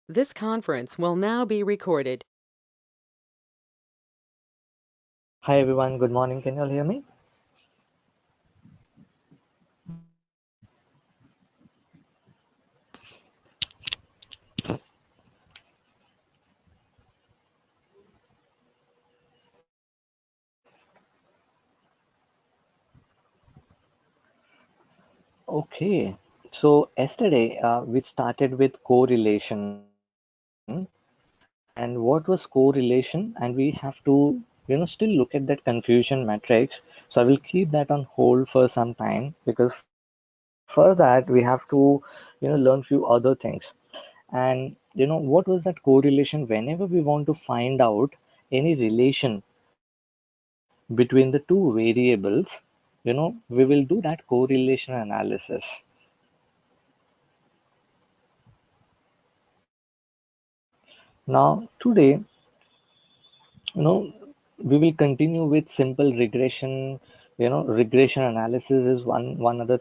This conference will now be recorded. Hi everyone, good morning. Can you all hear me? Okay, so yesterday we started with correlation, and what was correlation? And we have to, still look at that confusion matrix. So I will keep that on hold for some time because for that we have to, learn few other things. And what was that correlation? Whenever we want to find out any relation between the two variables, we will do that correlation analysis. Now, today, you know, we will continue with simple regression. Regression analysis is one other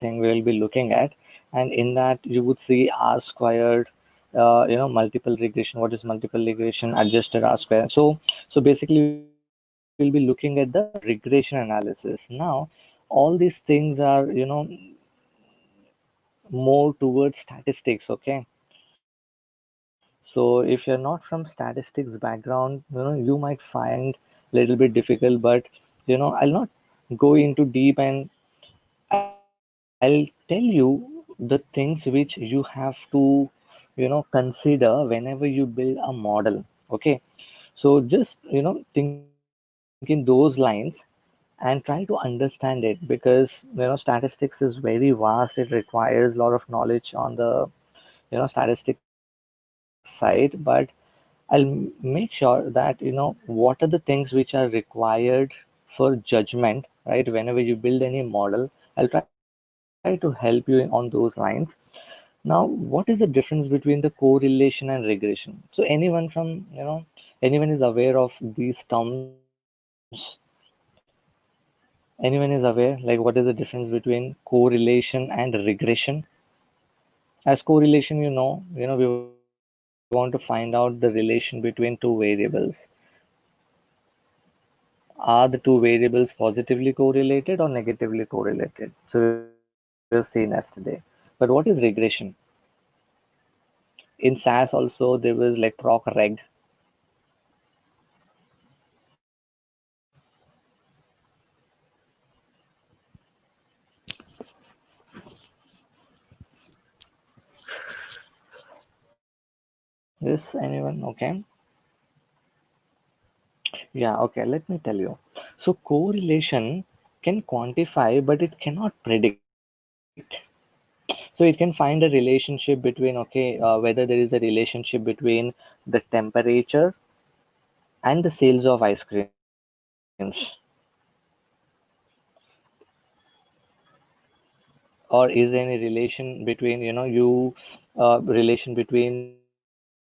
thing we will be looking at, and in that you would see R squared, multiple regression. What is multiple regression? Adjusted R square. So basically, we'll be looking at the regression analysis. Now, all these things are, more towards statistics. Okay, so if you're not from statistics background, you might find a little bit difficult, but I'll not go into deep, and I'll tell you the things which you have to, consider whenever you build a model. Okay, so just, think in those lines and try to understand it, because statistics is very vast. It requires a lot of knowledge on the statistics side, but I'll make sure that what are the things which are required for judgment, right? Whenever you build any model, I'll try to help you on those lines. Now, what is the difference between the correlation and regression? So anyone is aware of these terms? Anyone is aware, like what is the difference between correlation and regression? As correlation, we want to find out the relation between two variables. Are the two variables positively correlated or negatively correlated? So we've seen yesterday. But what is regression? In SAS also there was like proc reg. Is anyone okay? Yeah, okay, let me tell you. So correlation can quantify, but it cannot predict. So it can find a relationship between, whether there is a relationship between the temperature and the sales of ice creams, or is there any relation between, relation between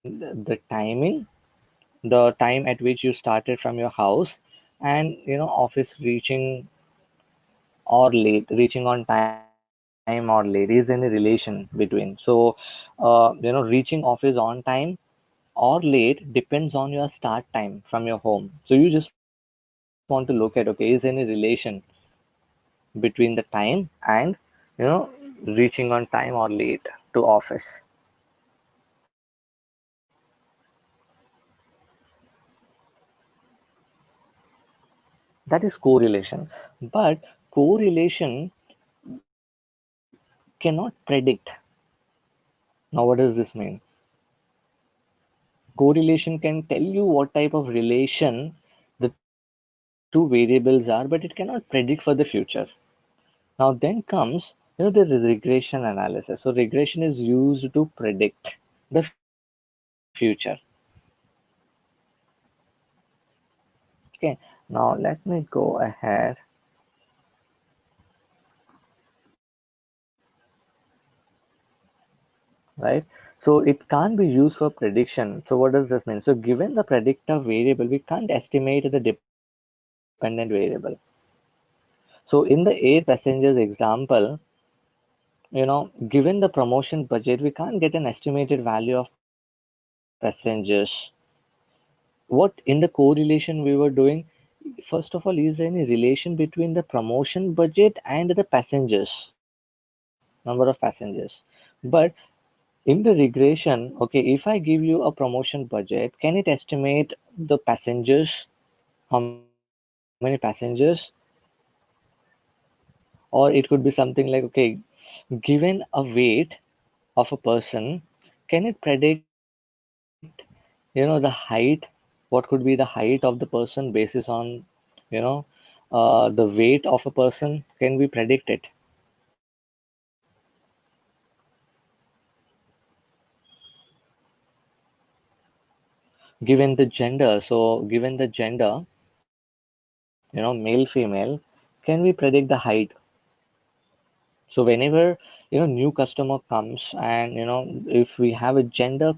the timing, the time at which you started from your house, and office reaching or late, reaching on time or late, is any relation between. Reaching office on time or late depends on your start time from your home. So you just want to look at, okay, is any relation between the time and reaching on time or late to office? That is correlation. But correlation cannot predict. Now what does this mean? Correlation can tell you what type of relation the two variables are, but it cannot predict for the future. Now then comes, there is regression analysis. So regression is used to predict the future. Okay, now let me go ahead. Right? So it can't be used for prediction. So what does this mean? So given the predictor variable, we can't estimate the dependent variable. So in the 8 passengers example, Given the promotion budget, we can't get an estimated value of passengers. What in the correlation we were doing, first of all, is there any relation between the promotion budget and the passengers, number of passengers? But in the regression, okay, if I give you a promotion budget, can it estimate the passengers, how many passengers? Or it could be something like, okay, given a weight of a person, can it predict, the height? What could be the height of the person basis on, you know, the weight of a person? Can we predict it? Given the gender, so given the gender, male, female, can we predict the height? So whenever, new customer comes and, if we have a gender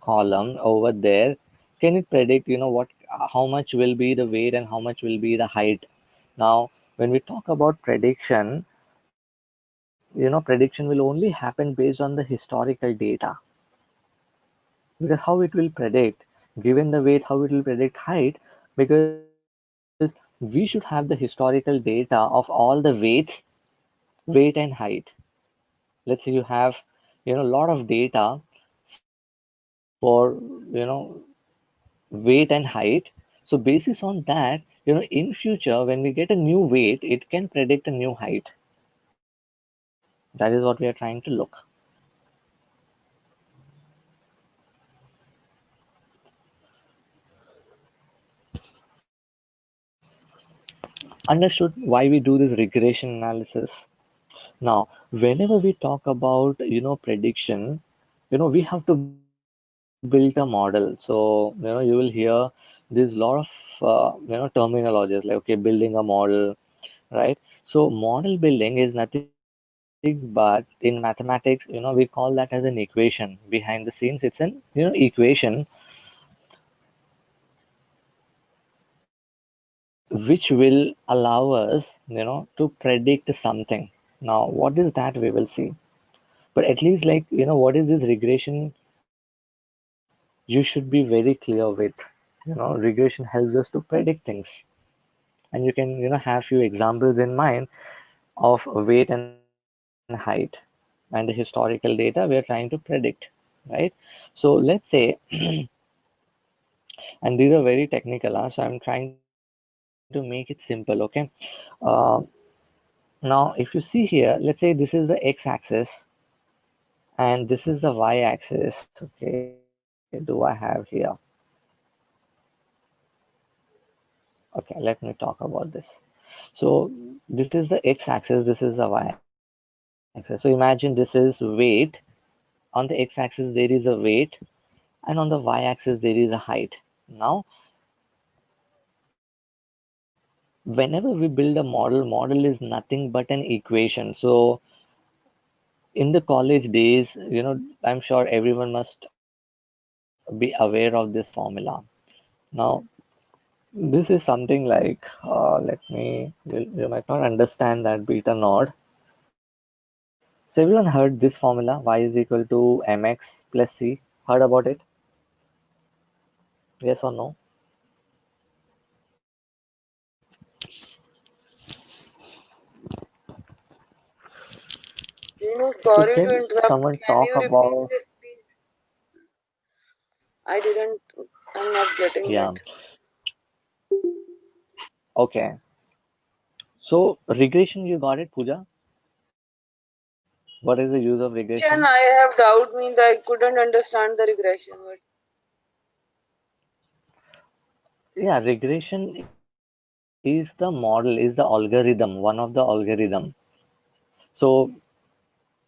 column over there, can it predict, how much will be the weight and how much will be the height? Now, when we talk about prediction, prediction will only happen based on the historical data. Because how it will predict, given the weight, how it will predict height? Because we should have the historical data of all the weights, weight and height. Let's say you have, a lot of data for, weight and height. So basis on that, in future, when we get a new weight, it can predict a new height. That is what we are trying to look. Understood why we do this regression analysis. Now, whenever we talk about, prediction, we have to build a model. So, you will hear there's a lot of, terminologies like, okay, building a model, right? So, model building is nothing but in mathematics, we call that as an equation. Behind the scenes, it's an, equation which will allow us, to predict something. Now, what is that we will see? But at least, like, what is this regression? You should be very clear with. Regression helps us to predict things. And you can, have few examples in mind of weight and height and the historical data we are trying to predict, right? So let's say, and these are very technical, so I'm trying to make it simple, okay? Uh, Now, if you see here, let's say this is the x-axis and this is the y-axis. Okay, do I have here? Okay, let me talk about this. So this is the x-axis, this is the y-axis. So imagine this is weight. On the x-axis there is a weight, and on the y-axis there is a height. Now, whenever we build a model, model is nothing but an equation. So in the college days, I'm sure everyone must be aware of this formula. Now, this is something like, you might not understand that beta node. So everyone heard this formula, y is equal to mx plus c. Heard about it? Yes or no? So Sorry to can interrupt. someone Can talk you repeat about, this, please? I didn't, I'm not getting yeah, it. okay. So regression, you got it, Pooja? What is the use of regression? Regression, I have doubt means I couldn't understand the regression. But Yeah, regression is the model, is the algorithm, one of the algorithm. So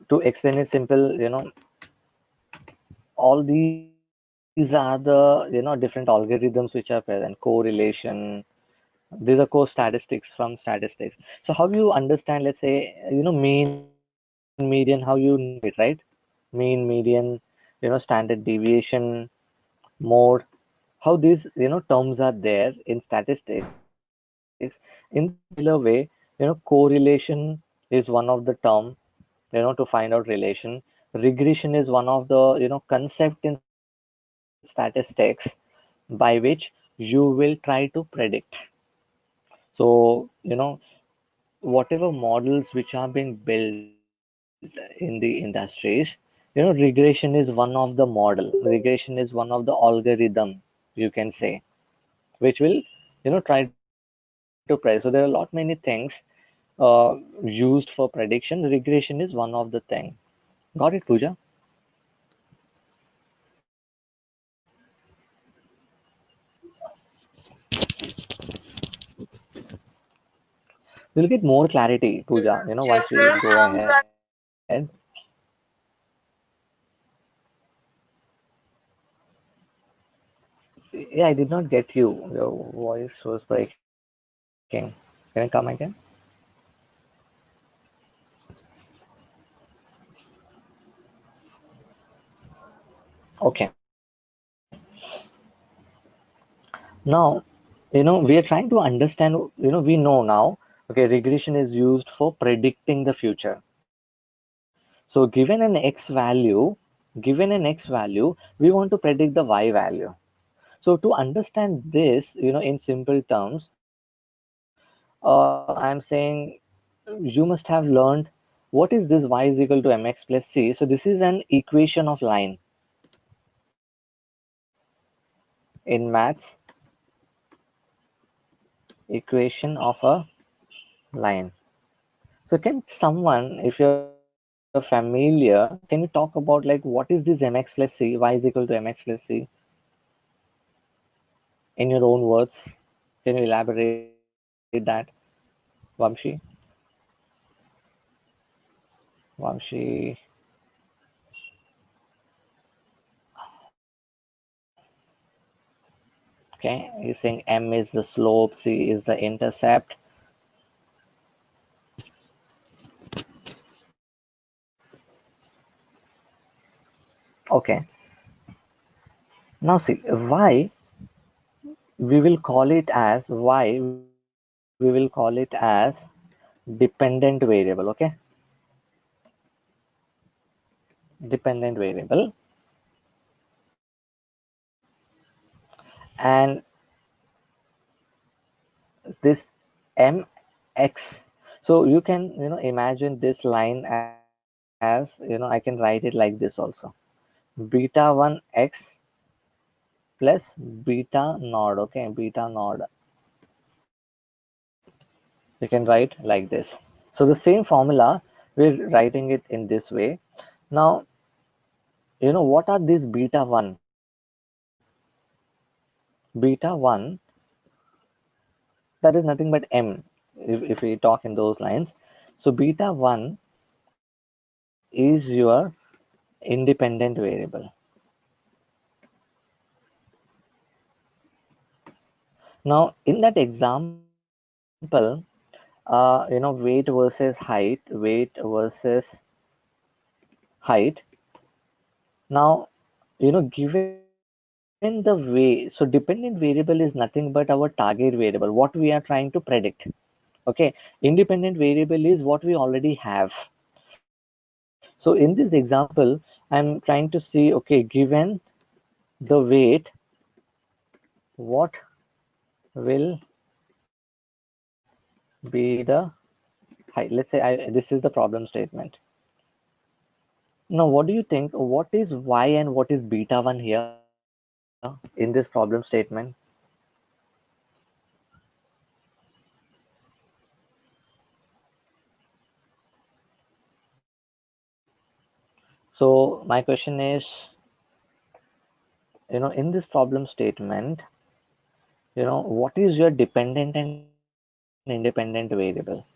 to explain it simple, all these are the, different algorithms which are present. Correlation, these are core statistics from statistics. So how you understand, let's say, mean, median, how you know it, right? Mean, median, standard deviation, mode, how these, terms are there in statistics. In the similar way, correlation is one of the term, to find out relation. Regression is one of the, concept in statistics by which you will try to predict. So, whatever models which are being built in the industries, regression is one of the model. Regression is one of the algorithm, you can say, which will, try to predict. So there are a lot many things used for prediction. Regression is one of the thing. Got it, Pooja? We'll get more clarity, Pooja, In once we general go terms, ahead. Yeah, I did not get you. Your voice was breaking. Can you come again? Okay. Now, we are trying to understand, we know now, okay, regression is used for predicting the future. So given an X value, we want to predict the Y value. So to understand this, in simple terms, I'm saying you must have learned what is this y is equal to mx plus c. So this is an equation of line in maths, equation of a line. So can someone, if you're familiar, can you talk about like what is this mx plus c, y is equal to mx plus c in your own words? Can you elaborate that, Vamshi? Vamshi, okay, you're saying m is the slope, c is the intercept. Okay, now see, y we will call it as dependent variable, okay? Dependent variable. And this mx, so you can, imagine this line as, I can write it like this also. Beta 1 x plus beta nod, okay? Beta nod. You can write like this. So the same formula, we're writing it in this way. Now, what are these beta 1? Beta 1, that is nothing but m, if we talk in those lines. So beta 1 is your independent variable. Now, in that example, weight versus height. Now, given the way, so dependent variable is nothing but our target variable, what we are trying to predict. Okay, independent variable is what we already have. So in this example, I'm trying to see, okay, given the weight, what will be the height? Let's say this is the problem statement. Now, what do you think? What is y and what is beta 1 here in this problem statement? So my question is, in this problem statement, what is your dependent and independent variable?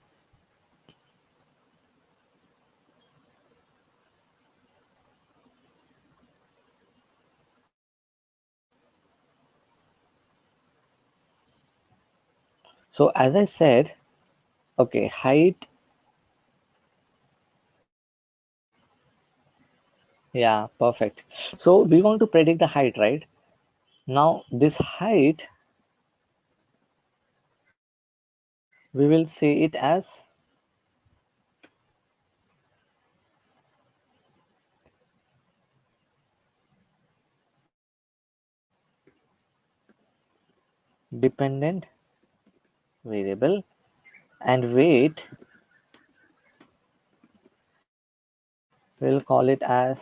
So as I said, okay, height, yeah, perfect. So we want to predict the height, right? Now this height, we will say it as dependent variable, and weight, we'll call it as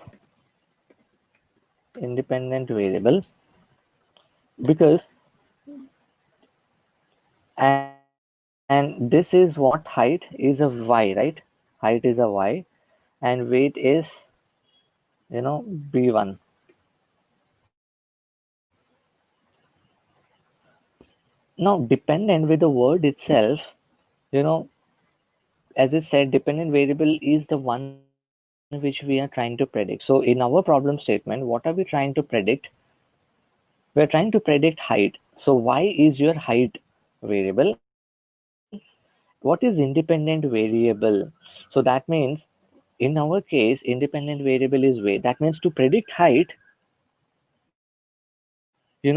independent variable, because and this is what height is a y, right? Height is a y, and weight is b1. Now dependent with the word itself, you know as I said, dependent variable is the one which we are trying to predict. So in our problem statement, what are we trying to predict? We're trying to predict height. So y is your height variable. What is independent variable? So that means in our case, independent variable is weight. That means to predict height, we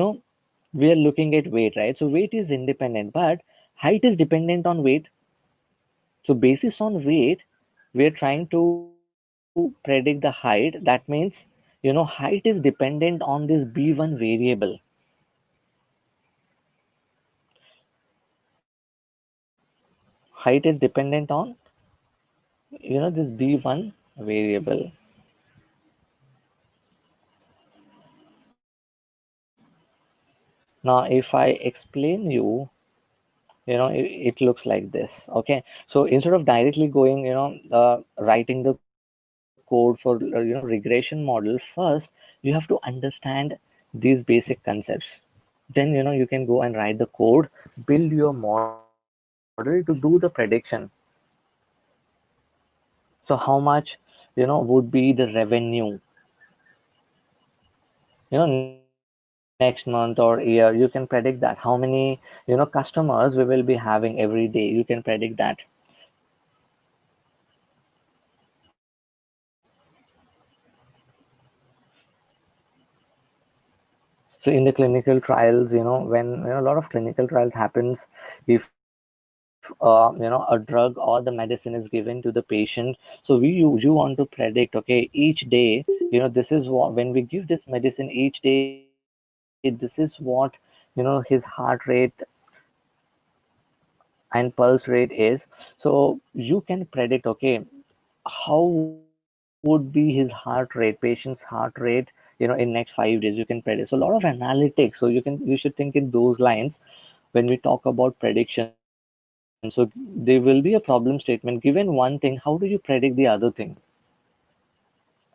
are looking at weight, right? So weight is independent, but height is dependent on weight. So basis on weight, we are trying to predict the height. That means, height is dependent on this B1 variable. Height is dependent on, this B1 variable. Now, if I explain you, it looks like this. Okay. So instead of directly going, writing the code for, regression model, first, you have to understand these basic concepts. Then, you can go and write the code, build your model to do the prediction. So how much, would be the revenue, next month or year? You can predict that. How many, customers we will be having every day? You can predict that. So in the clinical trials, when a lot of clinical trials happens, if a drug or the medicine is given to the patient, so you want to predict, okay, each day, this is what, when we give this medicine each day, this is what, his heart rate and pulse rate is. So you can predict, okay, how would be his heart rate, patient's heart rate, in next 5 days. You can predict. So a lot of analytics. So you should think in those lines when we talk about prediction. So there will be a problem statement. Given one thing, how do you predict the other thing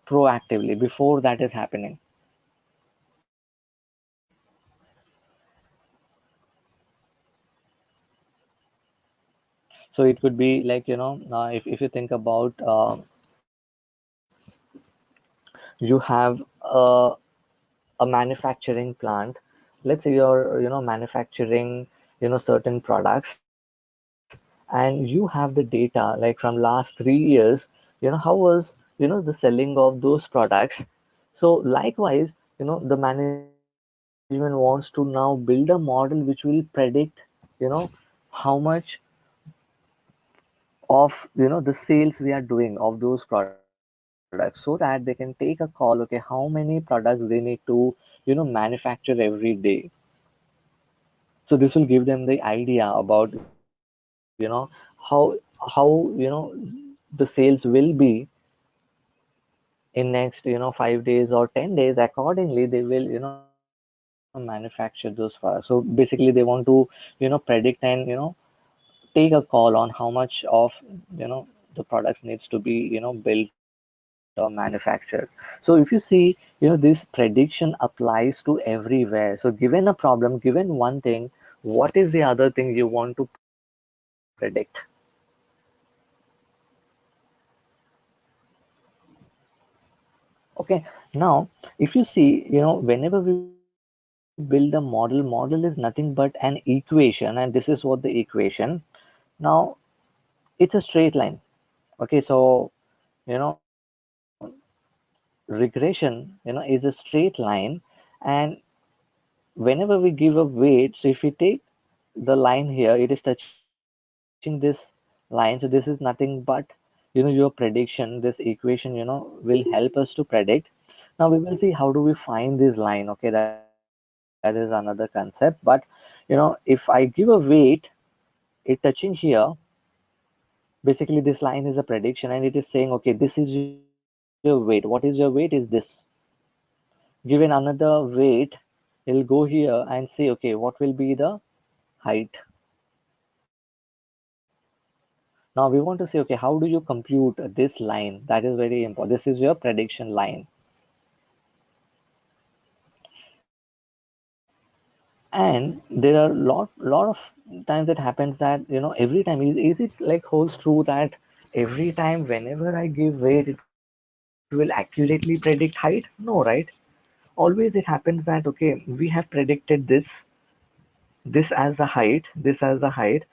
proactively before that is happening? So it could be like, if you think about, you have a manufacturing plant. Let's say you're, manufacturing, certain products, and you have the data like from last 3 years, how was, the selling of those products. So likewise, the management wants to now build a model which will predict, how much of, the sales we are doing of those products, so that they can take a call, okay, how many products they need to, manufacture every day. So this will give them the idea about, how, the sales will be in next, 5 days or 10 days. Accordingly, they will, manufacture those products. So basically they want to, predict and, take a call on how much of, the products needs to be, built or manufactured. So if you see, this prediction applies to everywhere. So given a problem, given one thing, what is the other thing you want to predict? Okay. Now, if you see, whenever we build a model is nothing but an equation, and this is what the equation. Now, it's a straight line. Okay. So, you know, regression, is a straight line, and whenever we give a weight, so if we take the line here, it is touching this line. So this is nothing but, your prediction. This equation, will help us to predict. Now we will see how do we find this line. Okay, that's the next part. that is another concept. But if I give a weight, it touching here, basically this line is a prediction and it is saying, okay, this is your weight. What is your weight? Is this. Given another weight, it'll go here and say, okay, what will be the height? Now we want to say, okay, how do you compute this line? That is very important. This is your prediction line. And there are lot of times it happens that every time is it like holds true that every time whenever I give weight it will accurately predict height? No, right? Always it happens that okay, we have predicted this as the height, this as the height,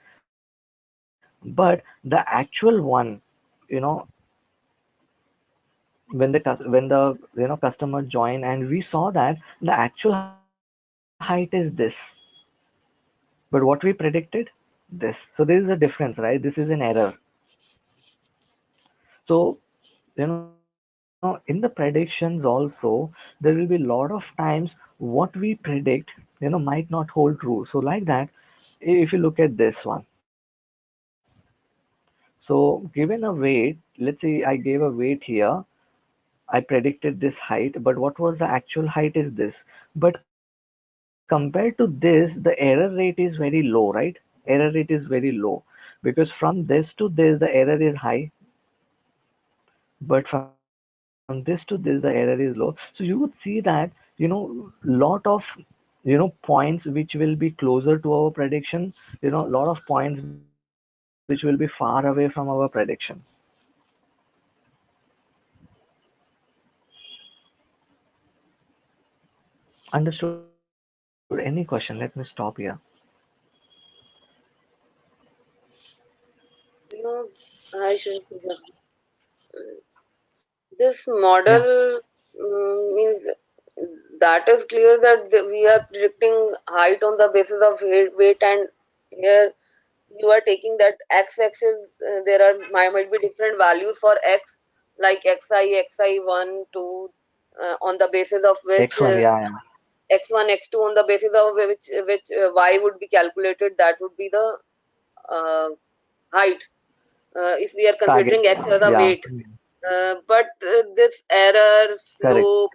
but the actual one, you know, when the customer joined and we saw that the actual height is this, but what we predicted this. So there is a difference, right? This is an error. So in the predictions also there will be a lot of times what we predict might not hold true. So like that, if you look at this one, so given a weight, let's say I gave a weight here, I predicted this height, but what was the actual height is this. But compared to this, the error rate is very low, right? Error rate is very low because from this to this, the error is high, but from this to this, the error is low. So you would see that, lot of, points which will be closer to our prediction, lot of points which will be far away from our prediction. Understood? Any question? Let me stop here. You know, I should. This Yeah. model means that is clear that we are predicting height on the basis of weight, and here you are taking that x-axis. There are might be different values for x, like xi, xi1, 2, on the basis of which X1, yeah, yeah. x1, x2, on the basis of which y would be calculated. That would be the uh, height, if we are Target. considering x as a Yeah. weight. But this error, Correct. slope,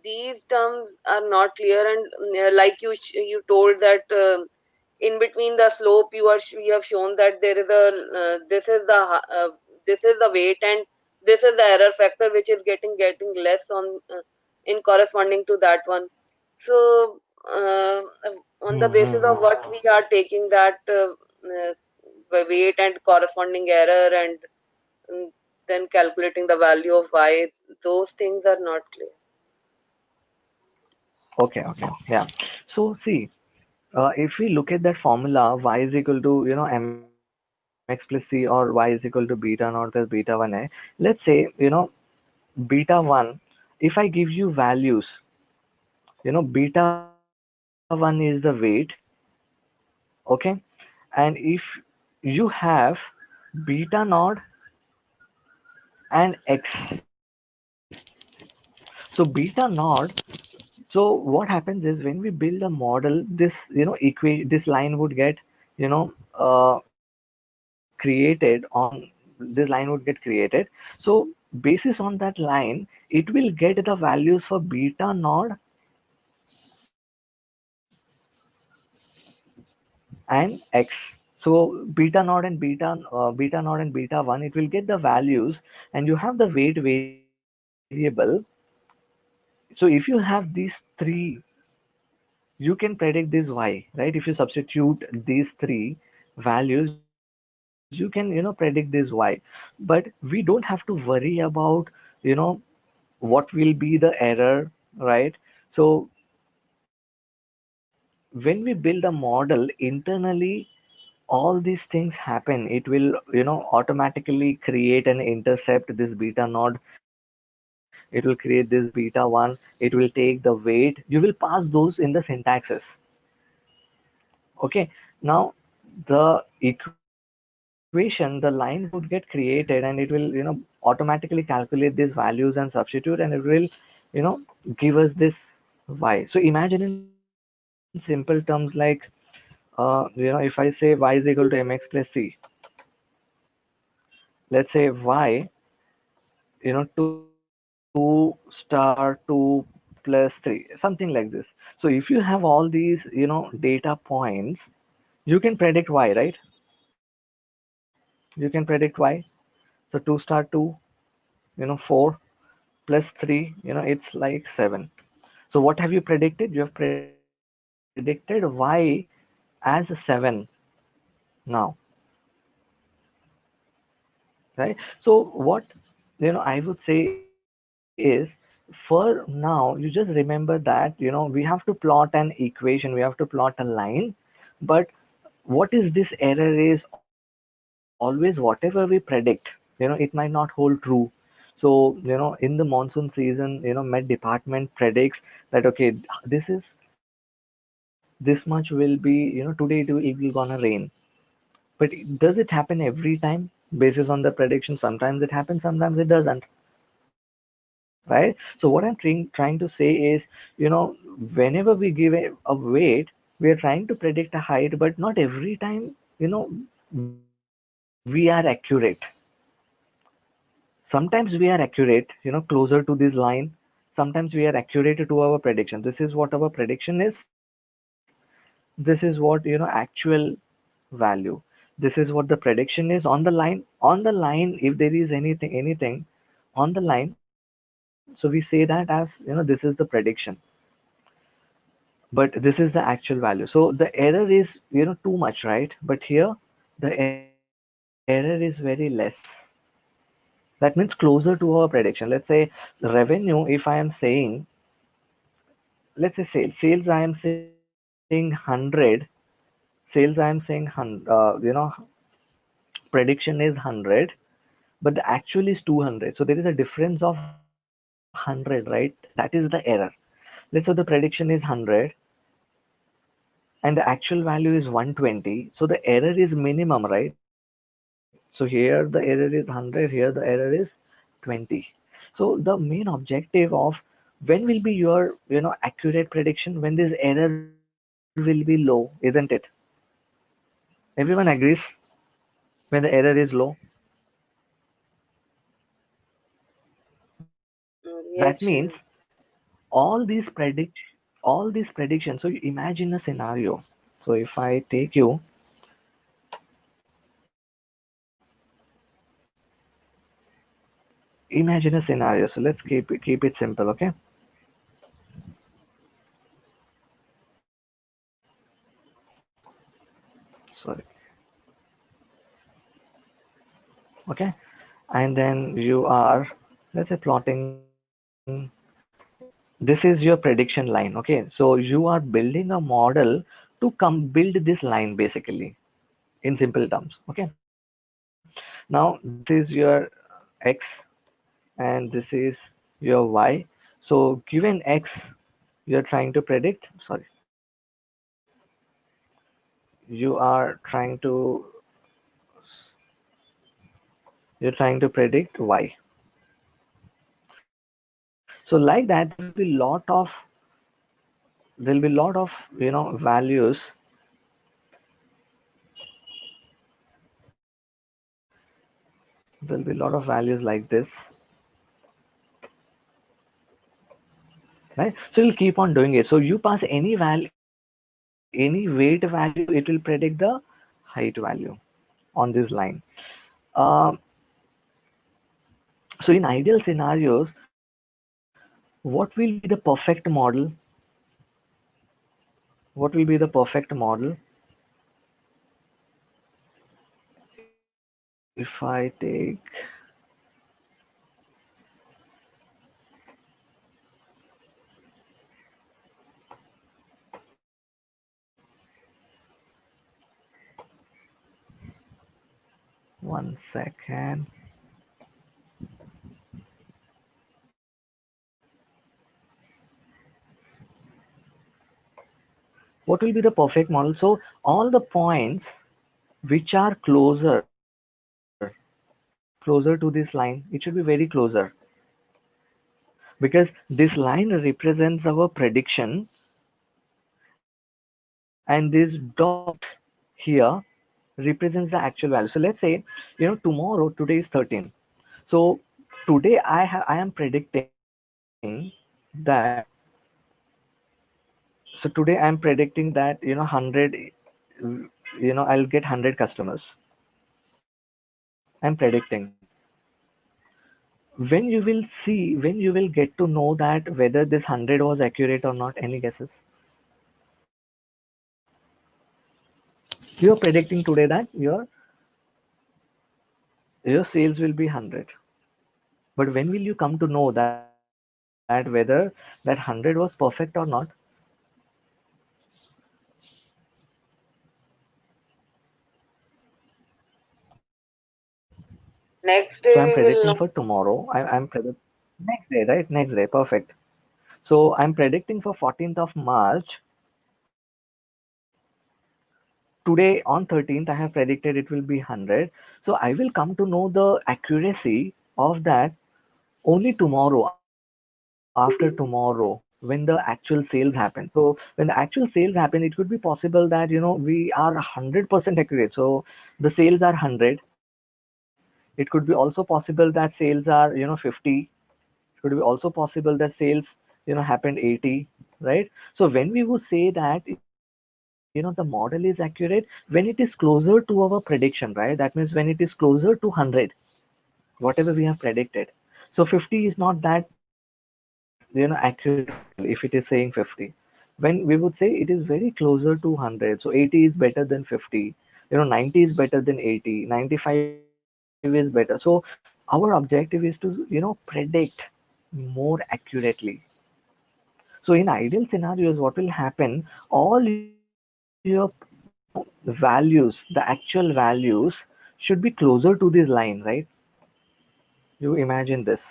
these terms are not clear, and like you told that in between the slope you have shown that there is a this is the weight, and this is the error factor which is getting less on in corresponding to that one. So uh, on the basis Mm-hmm. of what we are taking that weight and corresponding error, and mm, then calculating the value of y, those things are not clear. Okay, okay. Yeah. So see, if we look at that formula, y is equal to, mx plus c, or y is equal to beta naught plus beta 1a. Let's say, beta 1, if I give you values, beta 1 is the weight, okay? And if you have beta naught and x, so beta naught, so what happens is when we build a model, this, this line would get, created on, this line would get created. So basis on that line, it will get the values for beta naught and x. So beta naught and beta 1, it will get the values, and you have the weight variable. So if you have these three, you can predict this y, right? If you substitute these three values, you can, predict this y. But we don't have to worry about, you know, what will be the error, right? So when we build a model internally, all these things happen. It will, automatically create and intercept this beta node. It will create this beta 1. It will take the weight. You will pass those in the syntaxes. Okay. Now the equation, the lines would get created and it will, automatically calculate these values and substitute, and it will, give us this y. So imagine in the future, simple terms like, if I say y is equal to mx plus c, let's say y, 2 star 2 plus 3, something like this. So if you have all these, data points, you can predict y, right? You can predict y. So 2 star 2, 4 plus 3, it's like 7. So what have you predicted? You have predicted y as 7 now, right? So what, I would say is, for now, you just remember that, we have to plot an equation, we have to plot a line, but what is this error is always whatever we predict, it might not hold true. So, in the monsoon season, Met department predicts that, okay, this much will be, today it will gonna rain. But does it happen every time basis on the prediction? Sometimes it happens, sometimes it doesn't, right? So what I'm trying to say is, whenever we give a weight, we are trying to predict a height, but not every time, we are accurate. Sometimes we are accurate, closer to this line. Sometimes we are accurate to our prediction. This is what our prediction is. This is what, actual value. This is what the prediction is on the line. On the line, if there is anything on the line, so we say that as, this is the prediction, but this is the actual value. So the error is, too much, right? But here the error is very less. That means closer to our prediction. Let's say revenue, if I am saying, let's say sales I am saying 100, sales I am saying prediction is 100, but the actual is 200. So there is a difference of 100, right? That is the error. Let's say the prediction is 100 and the actual value is 120. So the error is minimum, right? So here the error is 100, here the error is 20. So the main objective of when will be your, accurate prediction? When this error will be low, isn't it? Everyone agrees when the error is low. That Yes, means Shivam. all these predict all these predictions. So you imagine a scenario. So if I take you, imagine a scenario. So let's keep it simple, okay? Sorry. Okay, and then you are, let's say, plotting. This is your prediction line, okay? So you are building a model to come build this line basically, in simple terms, okay? Now this is your x and this is your y. So given x, you're trying to predict, sorry, you are trying to predict y. So like that, there'll be lot of, values. There'll be a lot of values like this, right? So you'll keep on doing it. So you pass any weight value, it will predict the height value on this line. Um, so in ideal scenarios, what will be the perfect model? What will be the perfect model? If I take, one second. What will be the perfect model? So all the points which are closer to this line, it should be very closer, because this line represents our prediction and this dot here represents the actual value. So let's say, tomorrow, today is 13. So today I am predicting that, so today I'm predicting that, 100, I'll get 100 customers. I'm predicting. When you will get to know that whether this 100 was accurate or not, any guesses? You're predicting today that your sales will be 100. But when will you come to know that whether that 100 was perfect or not? So I'm Next predicting day for we will know. tomorrow. I'm next day, right? Next day, perfect. So I'm predicting for 14th of March. Today on 13th, I have predicted it will be 100. So I will come to know the accuracy of that only tomorrow, after tomorrow, when the actual sales happen. So when the actual sales happen, it could be possible that, we are 100% accurate. So the sales are 100. It could be also possible that sales are, 50. It could be also possible that sales, happened 80, right? So when we would say that, the model is accurate, when it is closer to our prediction, right? That means when it is closer to 100, whatever we have predicted. So 50 is not that, accurate model if it is saying 50. When we would say it is very closer to 100, so 80 is better than 50, 90 is better than 80, 95 is better. So our objective is to, predict more accurately. So in ideal scenarios, what will happen? All your, values, the actual values should be closer to this line, right? You imagine this.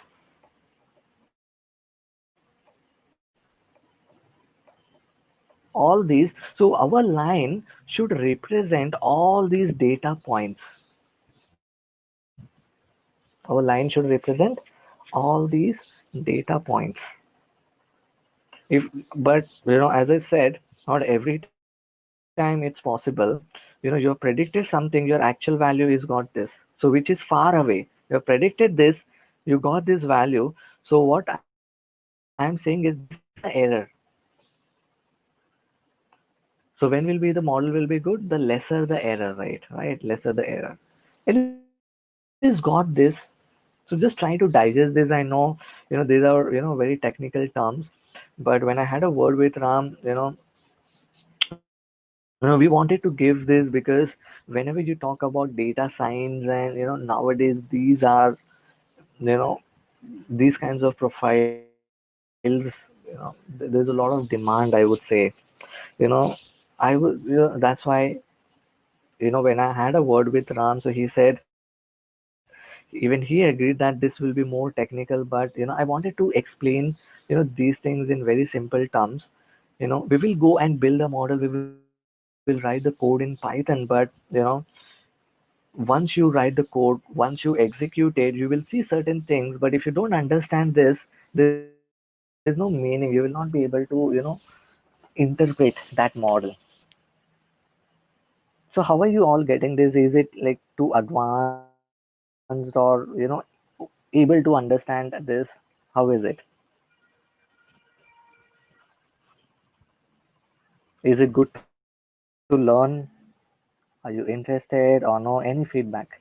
All these, so our line should represent all these data points. Our line should represent all these data points. If, but as I said, not every time it's possible. You have predicted something, your actual value is got this, so which is far away. You have predicted this, you got this value. So what I'm saying is this is the error. So when will be the model will be good? The lesser the error, right? Lesser the error. At least got this. So just trying to digest this. I know, these are, very technical terms, but when I had a word with Ram, we wanted to give this because whenever you talk about data science and, nowadays these are, you know, these kinds of profiles, there's a lot of demand, I would say. You know, that's why, when I had a word with Ram, so he said, even he agreed that this will be more technical, but, I wanted to explain, these things in very simple terms. We will go and build a model, we will write the code in Python, but, once you write the code, once you execute it, you will see certain things, but if you don't understand this, there's no meaning. You will not be able to, interpret that model. So how are you all getting this? Is it like too advanced or, able to understand this? How is it? Is it good to learn? Are you interested or no? Any feedback?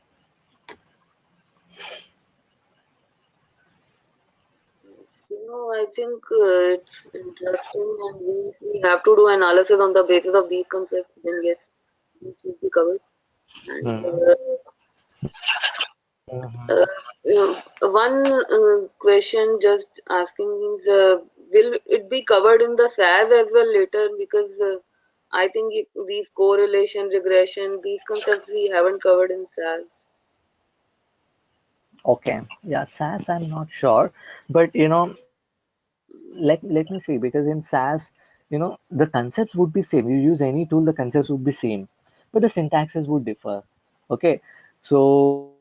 I think it's interesting, and we have to do analysis on the basis of these concepts. Then yes, this should be covered. And Hmm. uh, one question just asking is, will it be covered in the SAS as well later? Because I think these correlation, regression, these concepts we haven't covered in SAS. Okay. Yeah, SAS, I'm not sure. But let me see, because in SAS, the concepts would be same. You use any tool, the concepts would be same, but the syntaxes would differ. Okay. So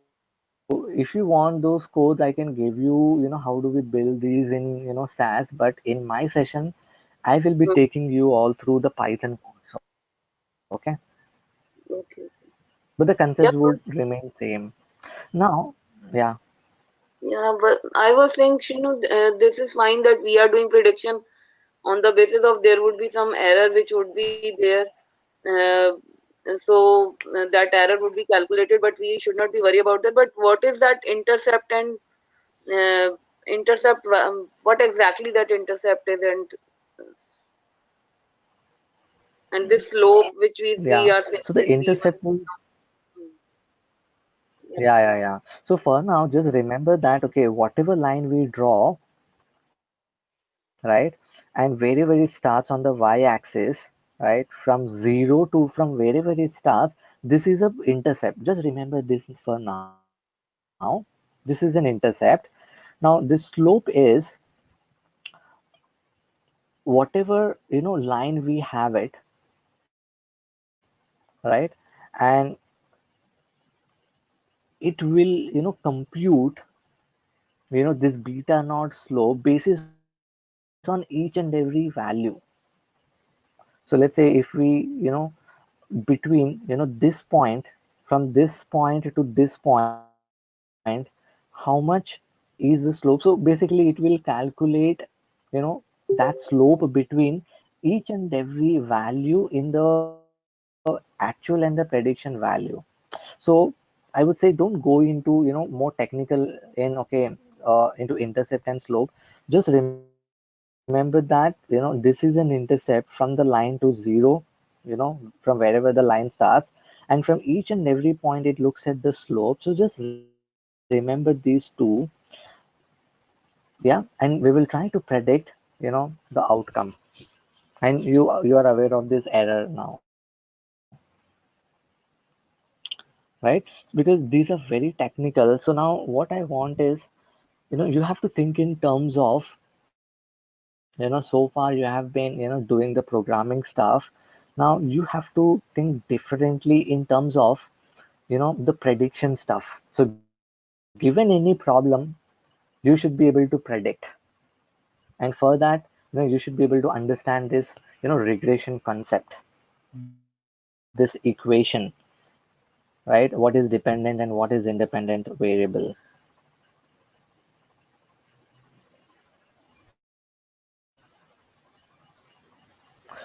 if you want those codes, I can give you, how do we build these in, SAS, but in my session, I will be taking you all through the Python codes. Okay. Okay, Okay. but the Yeah, concepts would remain same. Now, yeah, yeah, but I was saying, this is fine that we are doing prediction on the basis of there would be some error which would be there. Uh, that error would be calculated, but we should not be worried about that. But what is that intercept and intercept? What exactly that intercept is, and this slope which we yeah. are saying So the is V1. intercept will, Yeah. yeah. So for now, just remember that, okay, whatever line we draw, right, and wherever it starts on the y-axis, right, from zero to from wherever it starts, this is a intercept. Just remember this for now. This is an intercept. Now, this slope is whatever, line we have it, right, and it will, compute, this beta naught slope basis on each and every value. So let's say if we, between, this point, from this point to this point, how much is the slope? So basically it will calculate, you know that slope between each and every value in the actual and the prediction value. So I would say don't go into, more technical in, okay, into intercept and slope. Just remember that, this is an intercept from the line to zero, from wherever the line starts, and from each and every point it looks at the slope. So just remember these two, yeah, and we will try to predict, the outcome. And you are aware of this error now, right? Because these are very technical. So now what I want is, you have to think in terms of, so far you have been, doing the programming stuff. Now you have to think differently in terms of, the prediction stuff. So given any problem, you should be able to predict. And for that, you should be able to understand this, regression concept, this equation, right? What is dependent and what is independent variable.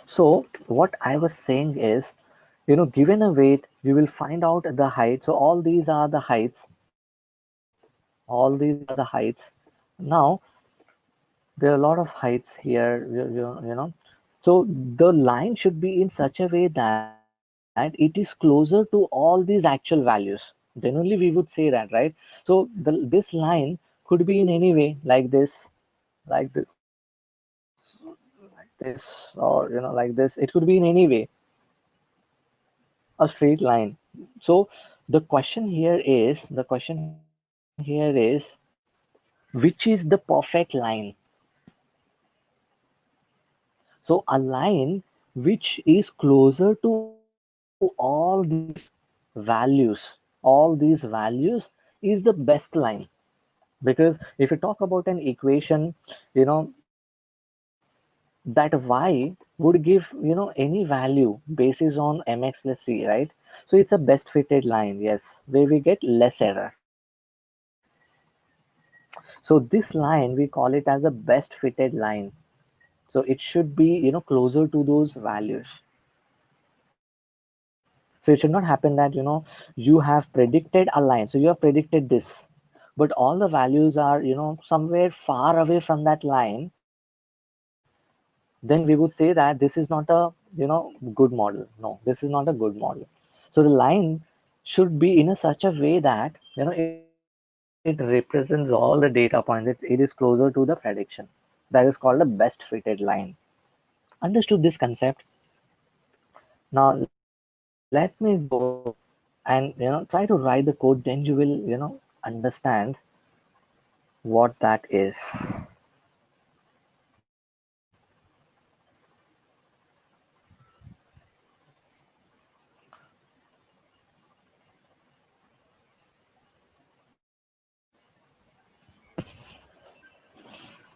So what I was saying is, given a weight, you will find out the height. So all these are the heights. All these are the heights. Now, there are a lot of heights here, So the line should be in such a way that it is closer to all these actual values. Generally, we would say that, right? So this line could be in any way, like this, or like this. It could be in any way, a straight line. So the question here is, which is the perfect line? So a line which is closer to all these values, is the best line. Because if you talk about an equation, that y would give, any value basis on mx plus c, right? So it's a best fitted line, yes, where we get less error. So this line, we call it as a best fitted line. So it should be, closer to those values. So it should not happen that, you have predicted a line. So you have predicted this, but all the values are, somewhere far away from that line. Then we would say that this is not a, good model. No, this is not a good model. So the line should be in a such a way that, it represents all the data points. It is closer to the prediction. That is called a best fitted line. Understood this concept? Now let me go and, try to write the code, then you will, understand what that is.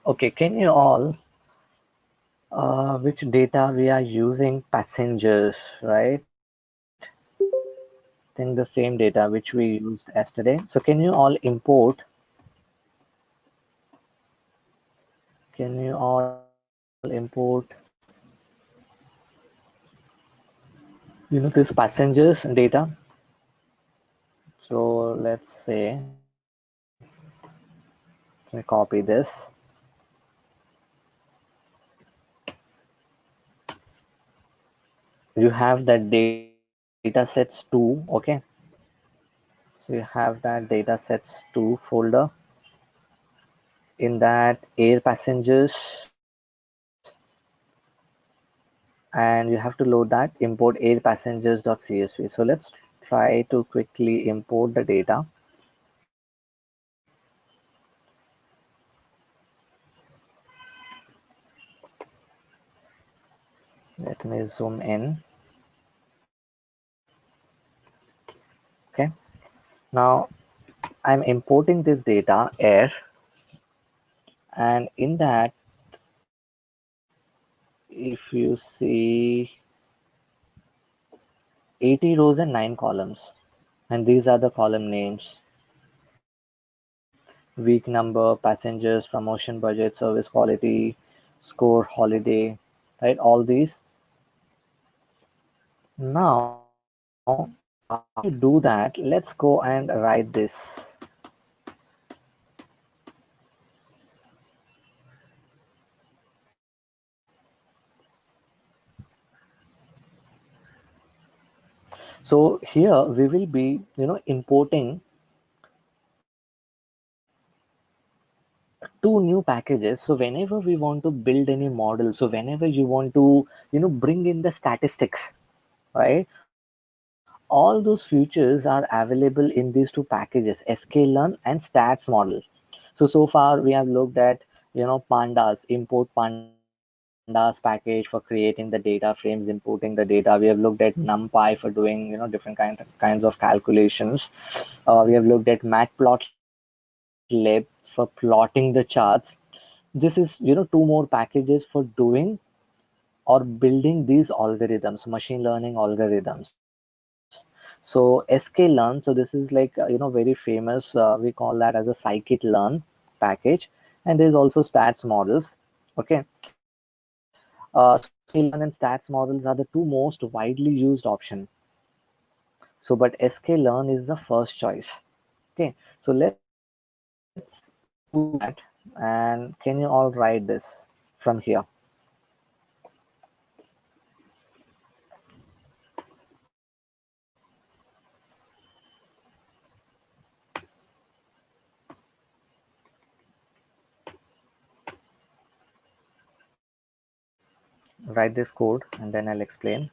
Okay, can you all, which data we are using? Passengers, right? think the same data which we used yesterday. So can you all import, this passengers data? So let's say, let me copy this. You have that data sets 2, okay? So you have that data sets 2 folder. In that air passengers, and you have to load that import air passengers.csv. So let's try to quickly import the data. Let me zoom in. Okay. Now I'm importing this data air, and in that, if you see 80 rows and 9 columns, and these are the column names: week number, passengers, promotion, budget, service quality, score, holiday, right? All these. Now, after you do that, let's go and write this. So here we will be, importing two new packages. So whenever we want to build any model, so whenever you want to, bring in the statistics, right? All those features are available in these two packages, sklearn and stats model. So far we have looked at, pandas, import pandas package for creating the data frames, importing the data. We have looked at NumPy for doing, different kinds of calculations. We have looked at Matplotlib for plotting the charts. This is, two more packages for doing or building these algorithms, machine learning algorithms. So sklearn, so this is like, very famous. We call that as a scikit-learn package, and there's also stats models. Okay. So sklearn and stats models are the two most widely used option. So, but sklearn is the first choice. Okay. So let's do that, and can you all write this from here? Write this code, and then I'll explain.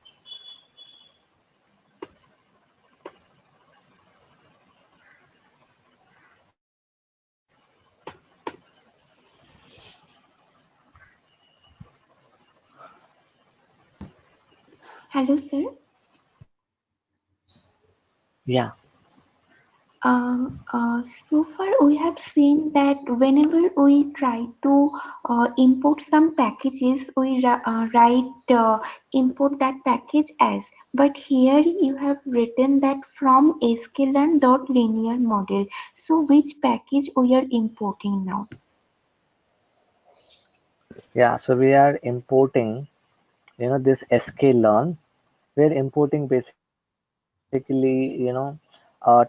Hello, sir. Yeah. So far, we have seen that whenever we try to import some packages, we write import that package as. But here you have written that from sklearn.linear model. So which package we are importing now? Yeah. So we are importing, this sklearn. We're importing basically, uh,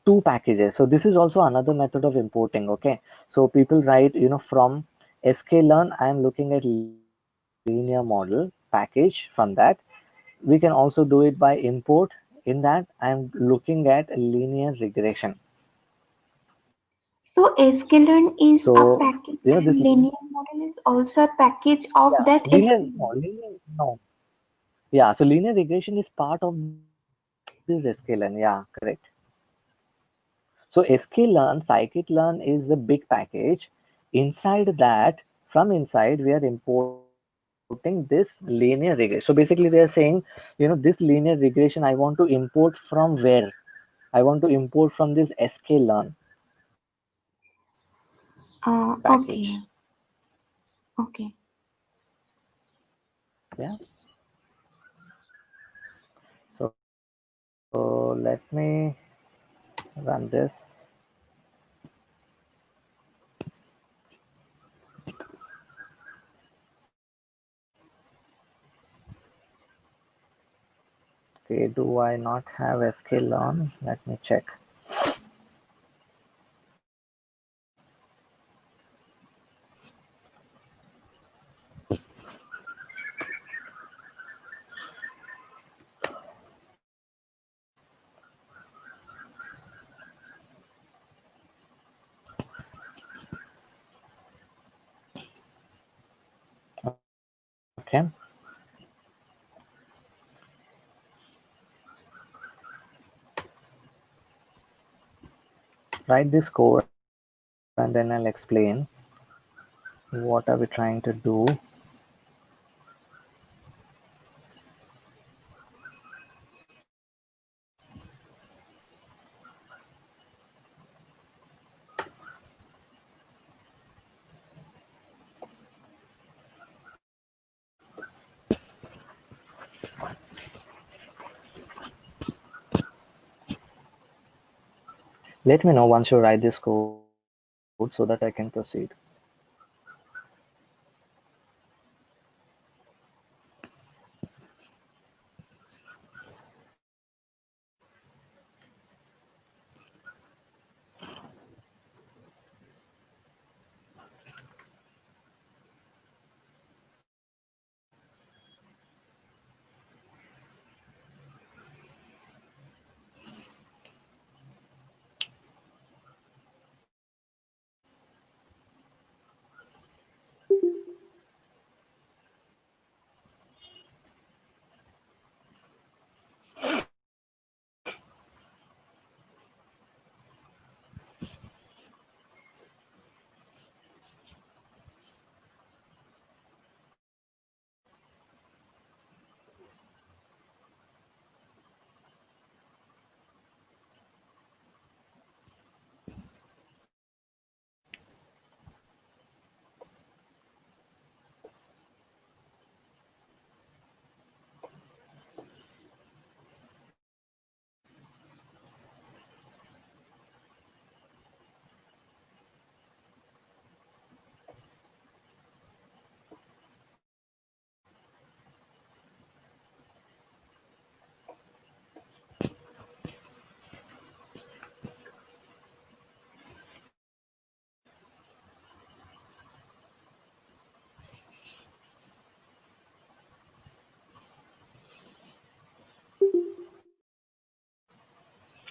two packages. So this is also another method of importing. Okay. So people write, from sklearn, I'm looking at linear model package. From that, we can also do it by import. In that, I'm looking at linear regression. So sklearn is a So, package this and linear model is also a package of yeah, that linear, sklearn. no, linear, no. Yeah, so linear regression is part of this sklearn. Yeah, correct. So sklearn, scikit-learn is the big package. Inside that, from inside, we are importing this linear regression. So basically, they are saying, this linear regression I want to import from where? I want to import from this sklearn package. Okay, okay. Yeah. So let's let me run this. Okay, do I not have sklearn? Let me check. Okay. Write this code and then I'll explain what are we trying to do. Let me know once you write this code so that I can proceed.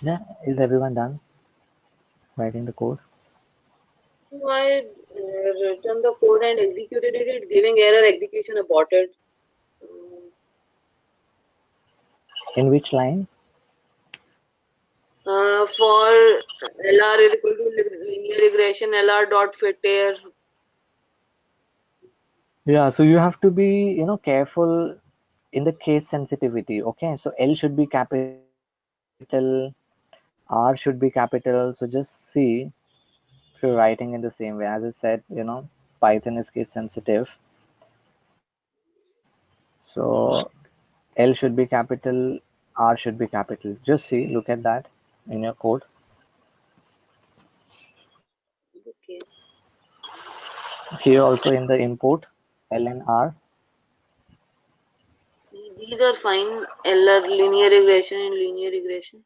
Yeah, is everyone done writing the code? So I written the code and executed it, giving error execution aborted. In which line? For LR is equal to linear regression LR dot fit here. Yeah, so you have to be, careful in the case sensitivity. Okay, so L should be capital, R should be capital. So just see if you're writing in the same way. As I said, Python is case sensitive. So L should be capital, R should be capital. Just see, look at that in your code. Okay. Here also in the import, L and R. These are fine. LR linear regression and linear regression.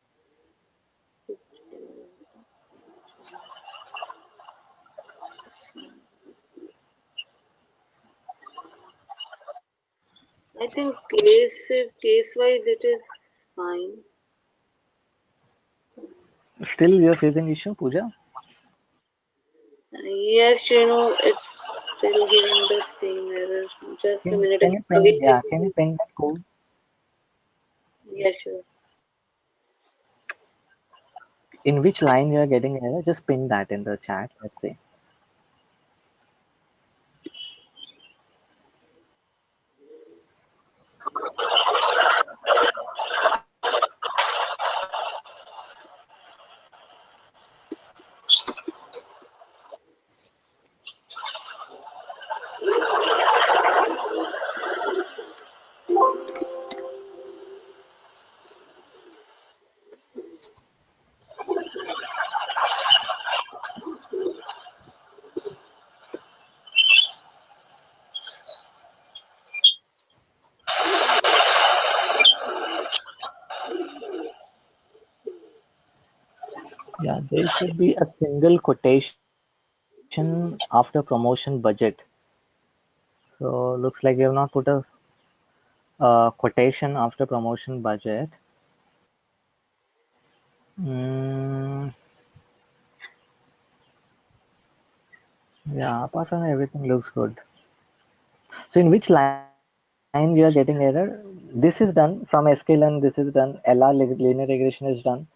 I think case wise it is fine. Still you're facing issue, Pooja? Yes, Shrinu, it's still giving the same error. Just a minute. Can you ping, Again, yeah, can you ping that code? yeah, sure. In which line you are getting error? Just ping that in the chat, let's say. Yeah, there should be a single quotation after promotion budget. So looks like you have not put a quotation after promotion budget. Mm, yeah, apart from that, everything looks good. So in which line you are getting error? This is done from sklearn. This is done. LR linear regression is done.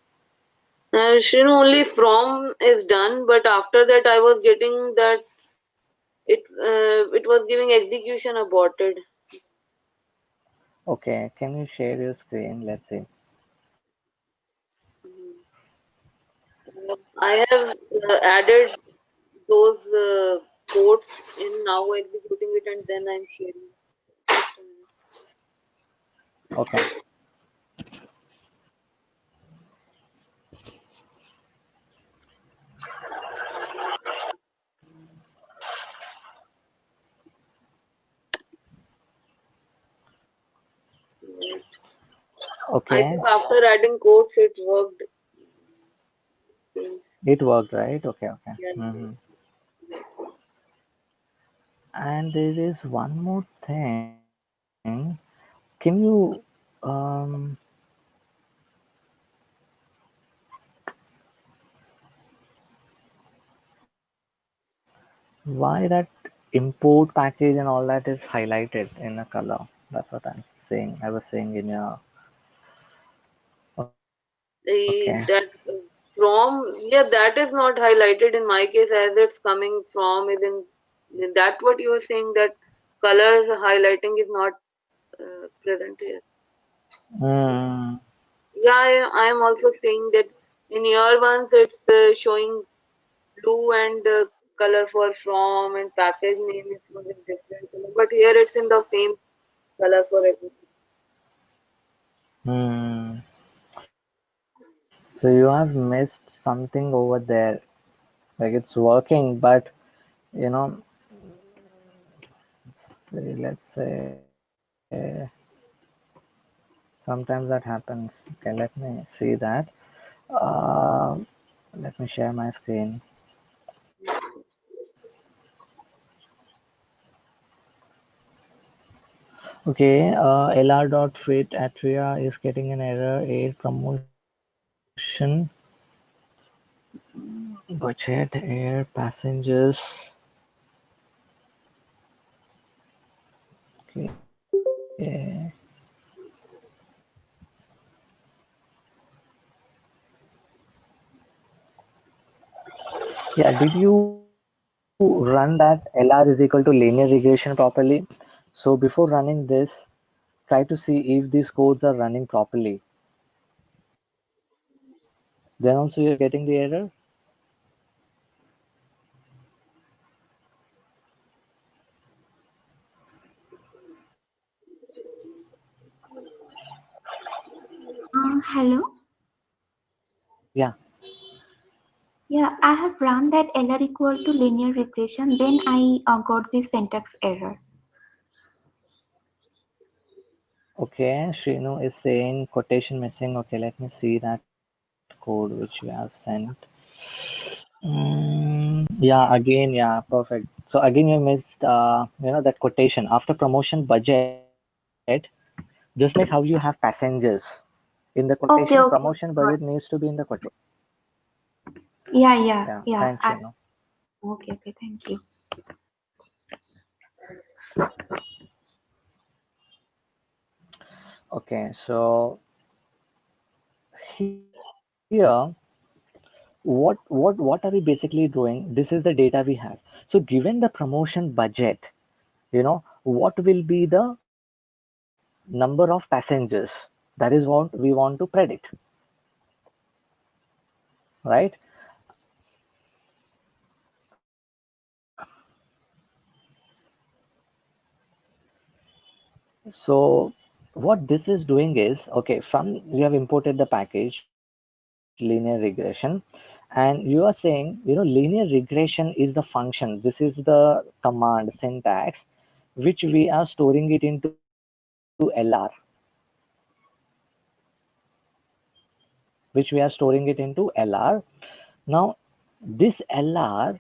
Only from is done, but after that I was getting that it was giving execution aborted. Okay, can you share your screen? Let's see. I have added those codes in now executing it and then I'm sharing. Okay. I Okay. think after adding codes it worked. It worked, right? Okay, okay. Yeah. And there is one more thing. Can you um why that import package and all that is highlighted in a color? That's what I'm saying. I was saying in your okay. That from, yeah, that is not highlighted in my case as it's coming from is in that what you were saying, that color highlighting is not present here. Mm, Yeah, I am also saying that in your ones it's showing blue and color for from and package name is showing different color, but here it's in the same color for everything. mm. So you have missed something over there. Like it's working, but you know, let's say sometimes that happens. Okay, let me see that. Uh, Let me share my screen. Okay, LR dot fit atria is getting an error. Air promotion budget air passengers. Okay. Yeah, did you run that LR is equal to linear regression properly? So before running this, try to see if these codes are running properly. Then also you're getting the error. Hello. Yeah. Yeah, I have run that LR equal to linear regression. Then I got this syntax error. Okay, Shrinu is saying quotation missing. Okay, let me see that code which you have sent. Yeah, again, yeah, perfect. So again, you missed, that quotation after promotion budget, just like how you have passengers in the quotation, Okay, promotion okay. budget Got needs to be in the quotation. Yeah, Yeah, yeah, thanks, yeah. Shrinu. Okay, okay. Thank you. Okay, so here, what are we basically doing? This is the data we have. So given the promotion budget, what will be the number of passengers? That is what we want to predict, right? So what this is doing is, okay, from you have imported the package linear regression, and you are saying, linear regression is the function. This is the command syntax, which we are storing it into LR, which we are storing it into LR. Now, this LR,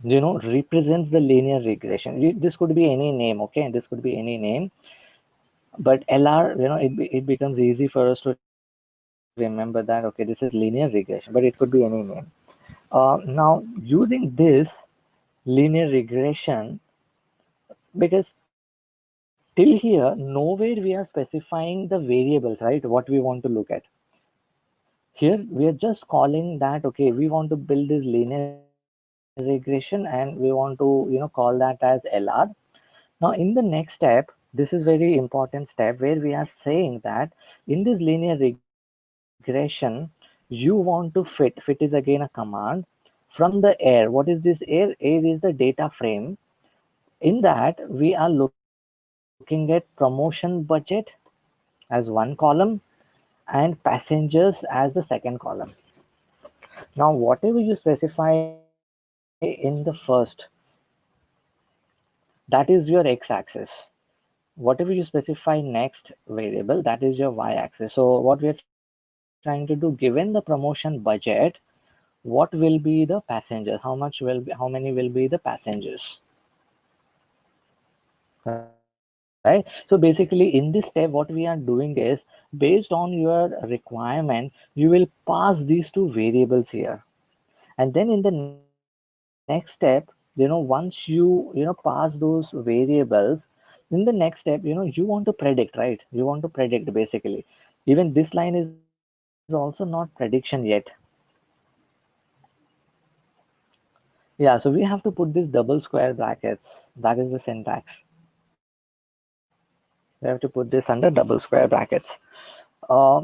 represents the linear regression. This could be any name, okay? This could be any name, but LR, it becomes easy for us to remember that, okay, this is linear regression, but it could be any name. Now, using this linear regression, because till here, nowhere we are specifying the variables, right? What we want to look at. Here, we are just calling that, okay, we want to build this linear regression and we want to, call that as LR. Now, in the next step, this is very important step where we are saying that in this linear regression, you want to fit is again a command from the air. What is this air? Air is the data frame. In that, we are looking at promotion budget as one column and passengers as the second column. Now, whatever you specify in the first, that is your x-axis. Whatever you specify next variable, that is your y-axis. So what we are trying to do, given the promotion budget, what will be the passengers? How many will be the passengers? Right. So basically in this step, what we are doing is based on your requirement, you will pass these two variables here. And then in the next step, once you pass those variables, in the next step, you want to predict, right? You want to predict basically. Even this line is also not prediction yet. Yeah, so we have to put this double square brackets. That is the syntax. We have to put this under double square brackets. Uh,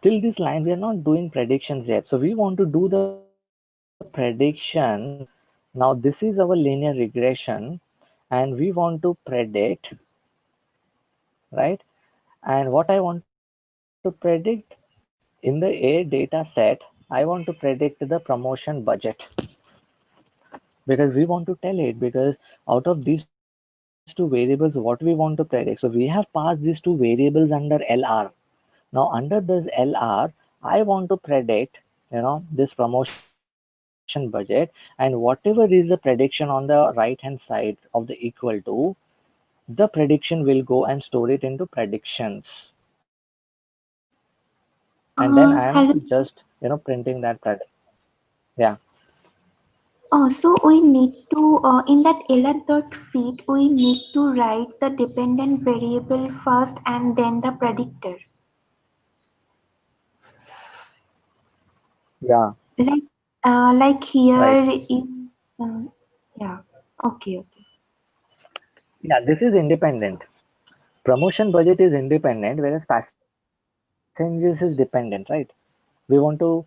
till this line, we are not doing predictions yet. So we want to do the prediction. Now, this is our linear regression, and we want to predict, right? And what I want to predict in the A data set, I want to predict the promotion budget because we want to tell it because out of these two variables, what we want to predict. So we have passed these two variables under LR. Now, under this LR, I want to predict, this promotion budget, and whatever is the prediction on the right hand side of the equal to, the prediction will go and store it into predictions. And then I am just, Hello. printing that yeah. So we need to, in that lr.feed, we need to write the dependent variable first and then the predictor. Yeah, Like, right. here in, yeah, okay. Yeah, this is independent. Promotion budget is independent, whereas passengers is dependent, right? We want to,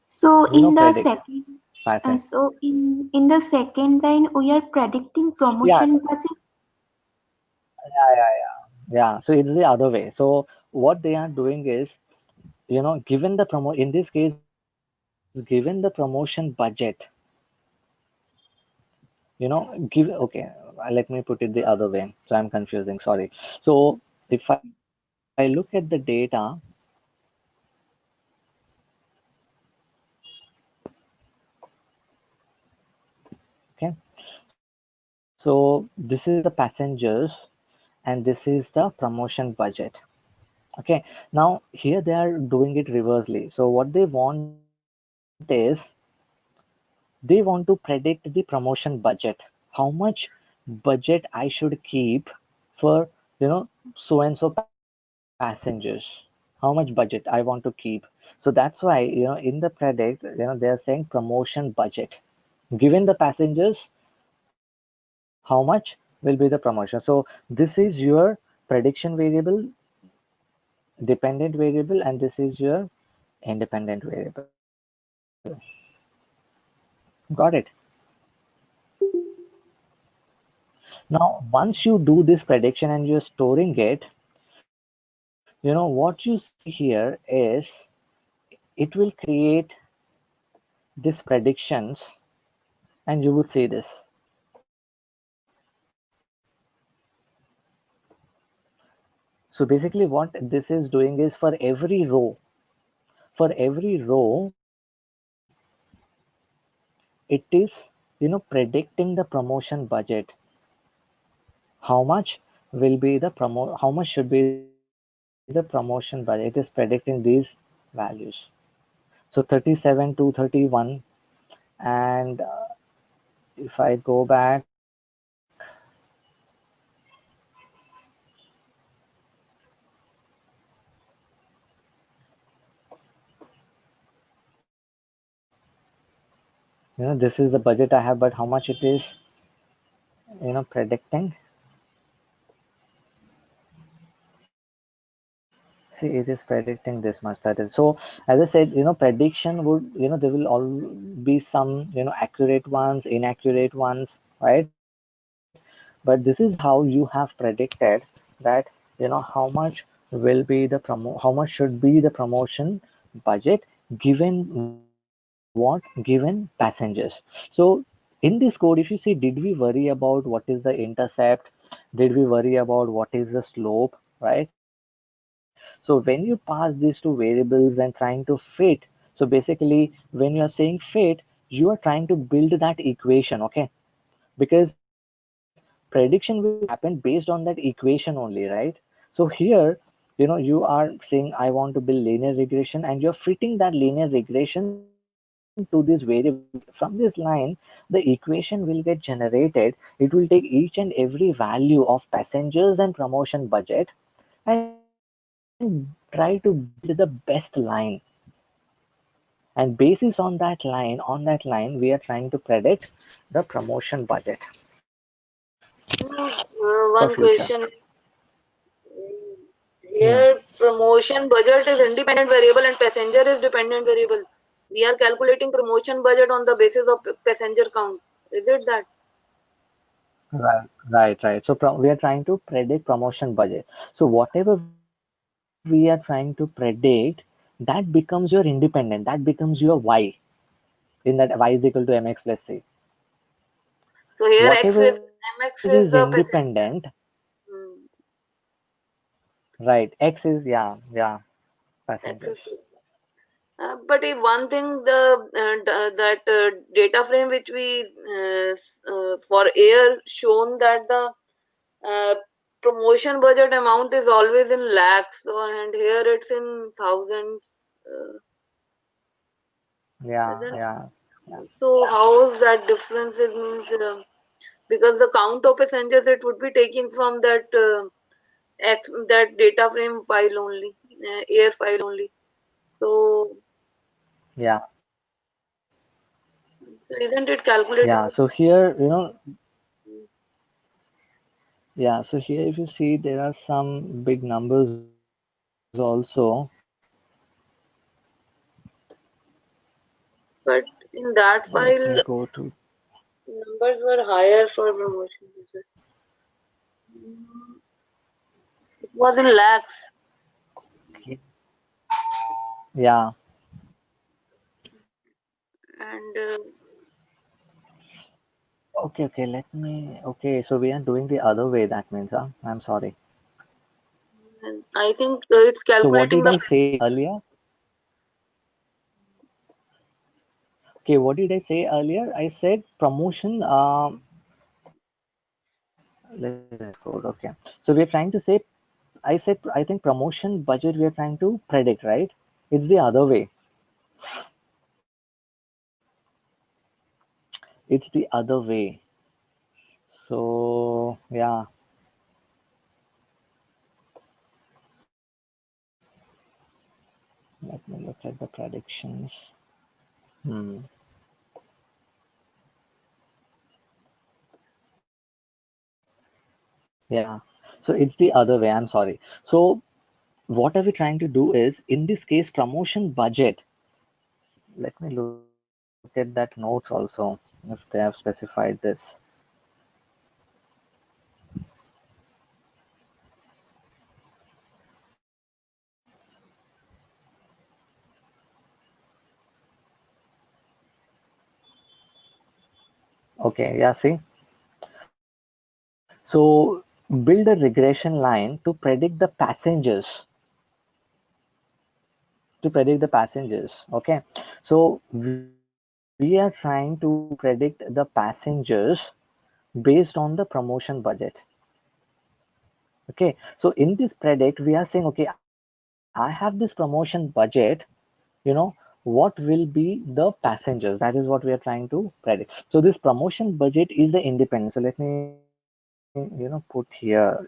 So in the predict second, passenger. in the second line, we are predicting Yeah, promotion budget. yeah. So it's the other way. So what they are doing is, given the in this case, given the promotion budget, give, okay, let me put it the other way. So I'm confusing, sorry. So if I look at the data, okay, so this is the passengers and this is the promotion budget. Okay, now here they are doing it reversely. So what they want is they want to predict the promotion budget. How much budget I should keep for, so and so passengers. How much budget I want to keep. So that's why, in the predict, they are saying promotion budget. Given the passengers, how much will be the promotion? So this is your prediction variable, dependent variable, and this is your independent variable. Got it? Now, once you do this prediction and you're storing it, what you see here is it will create these predictions and you would see this. So So basically what this is doing is for every row, it is, predicting the promotion budget. How much how much should be the promotion budget? It is predicting these values. So 37 to 31, and if I go back, this is the budget I have, but how much it is, predicting. See, it is predicting this much. That is so. As I said, prediction would, there will all be some, accurate ones, inaccurate ones, right? But this is how you have predicted that, how much will be how much should be the promotion budget given what? Given passengers. So in this code, if you see, did we worry about what is the intercept? Did we worry about what is the slope, right? So when you pass these two variables and trying to fit, so basically when you are saying fit, you are trying to build that equation, okay? Because prediction will happen based on that equation only, right? So here, you are saying I want to build linear regression, and you're fitting that linear regression to this variable. From this line, the equation will get generated. It will take each and every value of passengers and promotion budget and try to build the best line. And basis on that line, we are trying to predict the promotion budget for One future. question Hmm. here: promotion budget is independent variable and passenger is dependent variable. We are calculating promotion budget on the basis of passenger count. Is it that? Right. So we are trying to predict promotion budget. So whatever we are trying to predict, that becomes your independent. That becomes your y in that y is equal to mx plus c. So here Whatever X is is MX is independent, the passenger. Hmm. right? X is, yeah, X passengers. is but if one thing, that data frame which we for air shown that the uh, promotion budget amount is always in lakhs, and here it's in thousands. Uh, Yeah, isn't yeah, yeah. so? How is that difference? It means because the count of passengers it would be taking from that that data frame file only, air file only. So Yeah, isn't it yeah. calculating? So here, yeah. So here, if you see, there are some big numbers also. But in that Let me file, go to. numbers were higher for promotion. It was in lakhs, Yeah. and Okay. Let me. Okay. So we are doing the other way. That means, I'm sorry. I think it's So what calculating did the. I say earlier? Okay, what did I say earlier? I said promotion. Let me code. Okay. So we are trying to say. I said I think promotion budget we are trying to predict, right? It's the other way. It's the other way. So yeah, let me look at the predictions. Hmm. Yeah. So it's the other way. I'm sorry. So what are we trying to do is in this case promotion budget. Let me look at that notes also if they have specified this. Okay, yeah, see. So build a regression line to predict the passengers. Okay, so we are trying to predict the passengers based on the promotion budget. Okay, so in this predict we are saying, okay, I have this promotion budget, you know, what will be the passengers? That is what we are trying to predict. So this promotion budget is the independent. So let me, put here,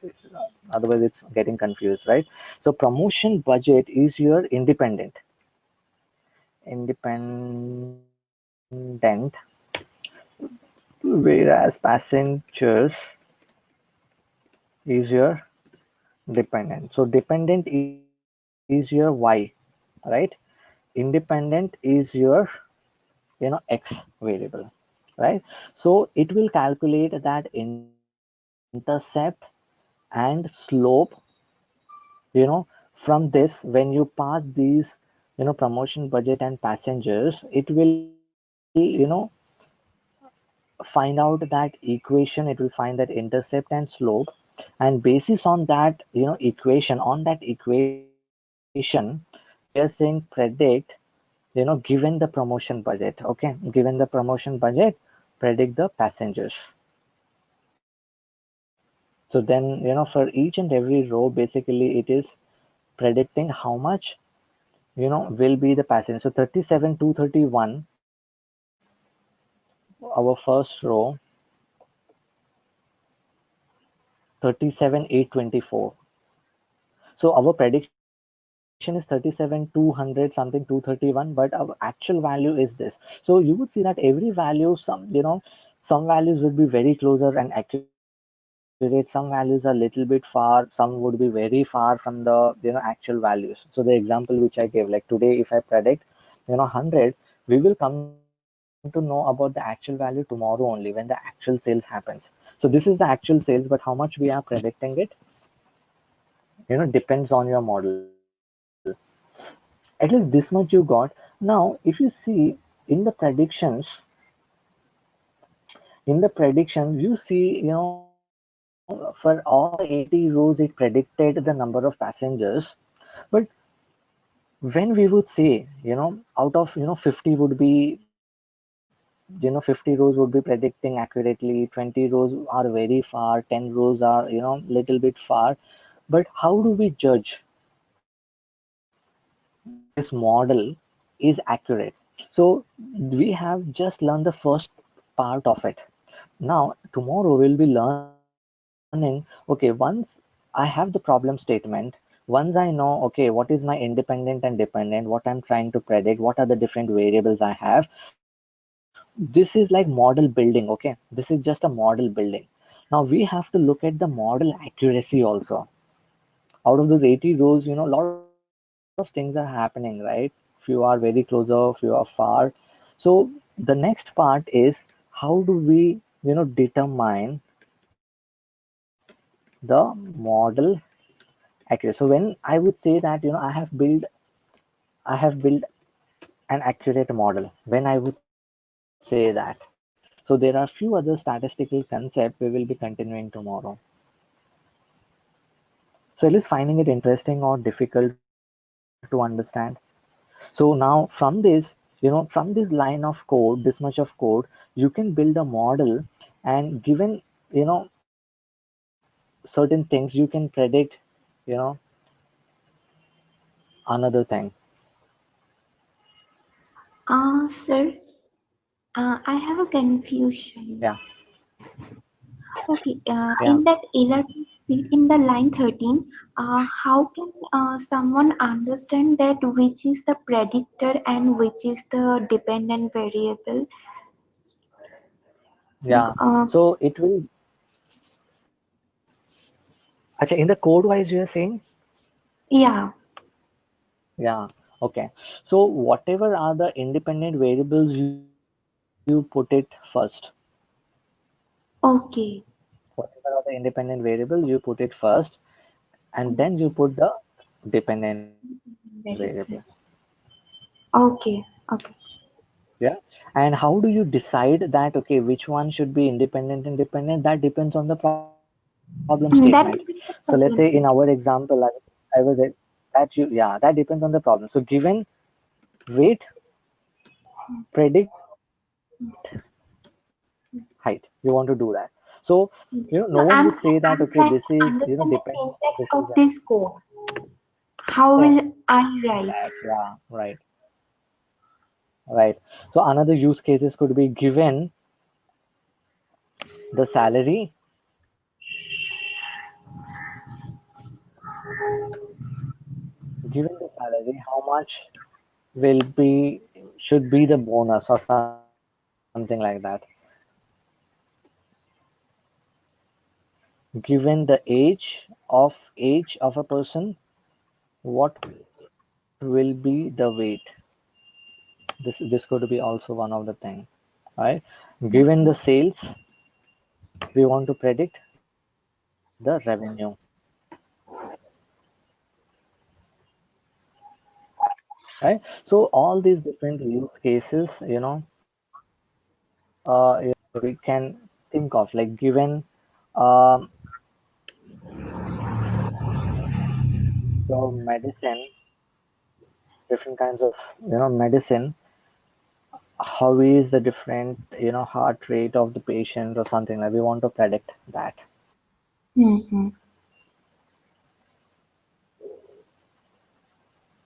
otherwise it's getting confused, right? So promotion budget is your independent, whereas passengers is your dependent. So dependent is your y, right? Independent is your, x variable, right? So it will calculate that intercept and slope, from this. When you pass these, promotion budget and passengers, it will, find out that equation. It will find that intercept and slope, and basis on that, equation, we are saying predict, given the promotion budget. Okay, given the promotion budget, predict the passengers. So then, for each and every row, basically it is predicting how much, will be the passenger. So 37 231, our first row, 37 824. So our prediction is 37 200 something 231, but our actual value is this. So you would see that every value, some values would be very closer and accurate, some values are little bit far, some would be very far from the, actual values. So the example which I gave, like today if I predict, 100, we will come to know about the actual value tomorrow only, when the actual sales happens. So this is the actual sales, but how much we are predicting it, depends on your model. At least this much you got. Now if you see in the predictions, you see, for all the 80 rows it predicted the number of passengers. But when we would say, out of, 50 would be, 50 rows would be predicting accurately, 20 rows are very far, 10 rows are, little bit far. But how do we judge this model is accurate? So we have just learned the first part of it. Now tomorrow we'll be learning, okay, once I have the problem statement, once I know, okay, what is my independent and dependent, what I'm trying to predict, what are the different variables I have, this is like model building. Okay, this is just a model building. Now we have to look at the model accuracy also. Out of those 80 rows, a lot of things are happening, right? Few are very closer, few are far. So the next part is, how do we, determine the model accuracy? So when I would say that, I have built an accurate model, when I would say that. So there are few other statistical concepts we will be continuing tomorrow. So at least finding it interesting or difficult to understand. So now from this, from this line of code, this much of code, you can build a model, and given, certain things, you can predict, you know, another thing. Sir, I have a confusion. Yeah, Okay, yeah, in that error field in the line 13, how can someone understand that which is the predictor and which is the dependent variable? yeah. Uh, So it will, actually, in the code wise, you are saying, yeah, yeah, okay. So whatever are the independent variables, you put it first. okay, Whatever are the independent variables, you put it first, and then you put the dependent variable. variable. Okay, okay. Yeah. And how do you decide that, okay, which one should be independent and dependent? That depends on the problem statement. problem That statement. depends on So let's problem say in statement. our example, I was that you, yeah, that depends on the problem. So given weight, predict height. You want to do that. So, no No, one would say that, I'm okay, trying this to is, understand the depend, syntax this is of this code. How oh, will I write? that, yeah, right, right. So another use cases could be given the salary, given the salary, how much will be, should be the bonus or something like that. Given the age of a person, what will be the weight? This could be also one of the thing, right? Given the sales, we want to predict the revenue, right? So all these different use cases, we can think of, like given um, your medicine, different kinds of medicine, how is the different heart rate of the patient or something, like we want to predict that, Mm-hmm.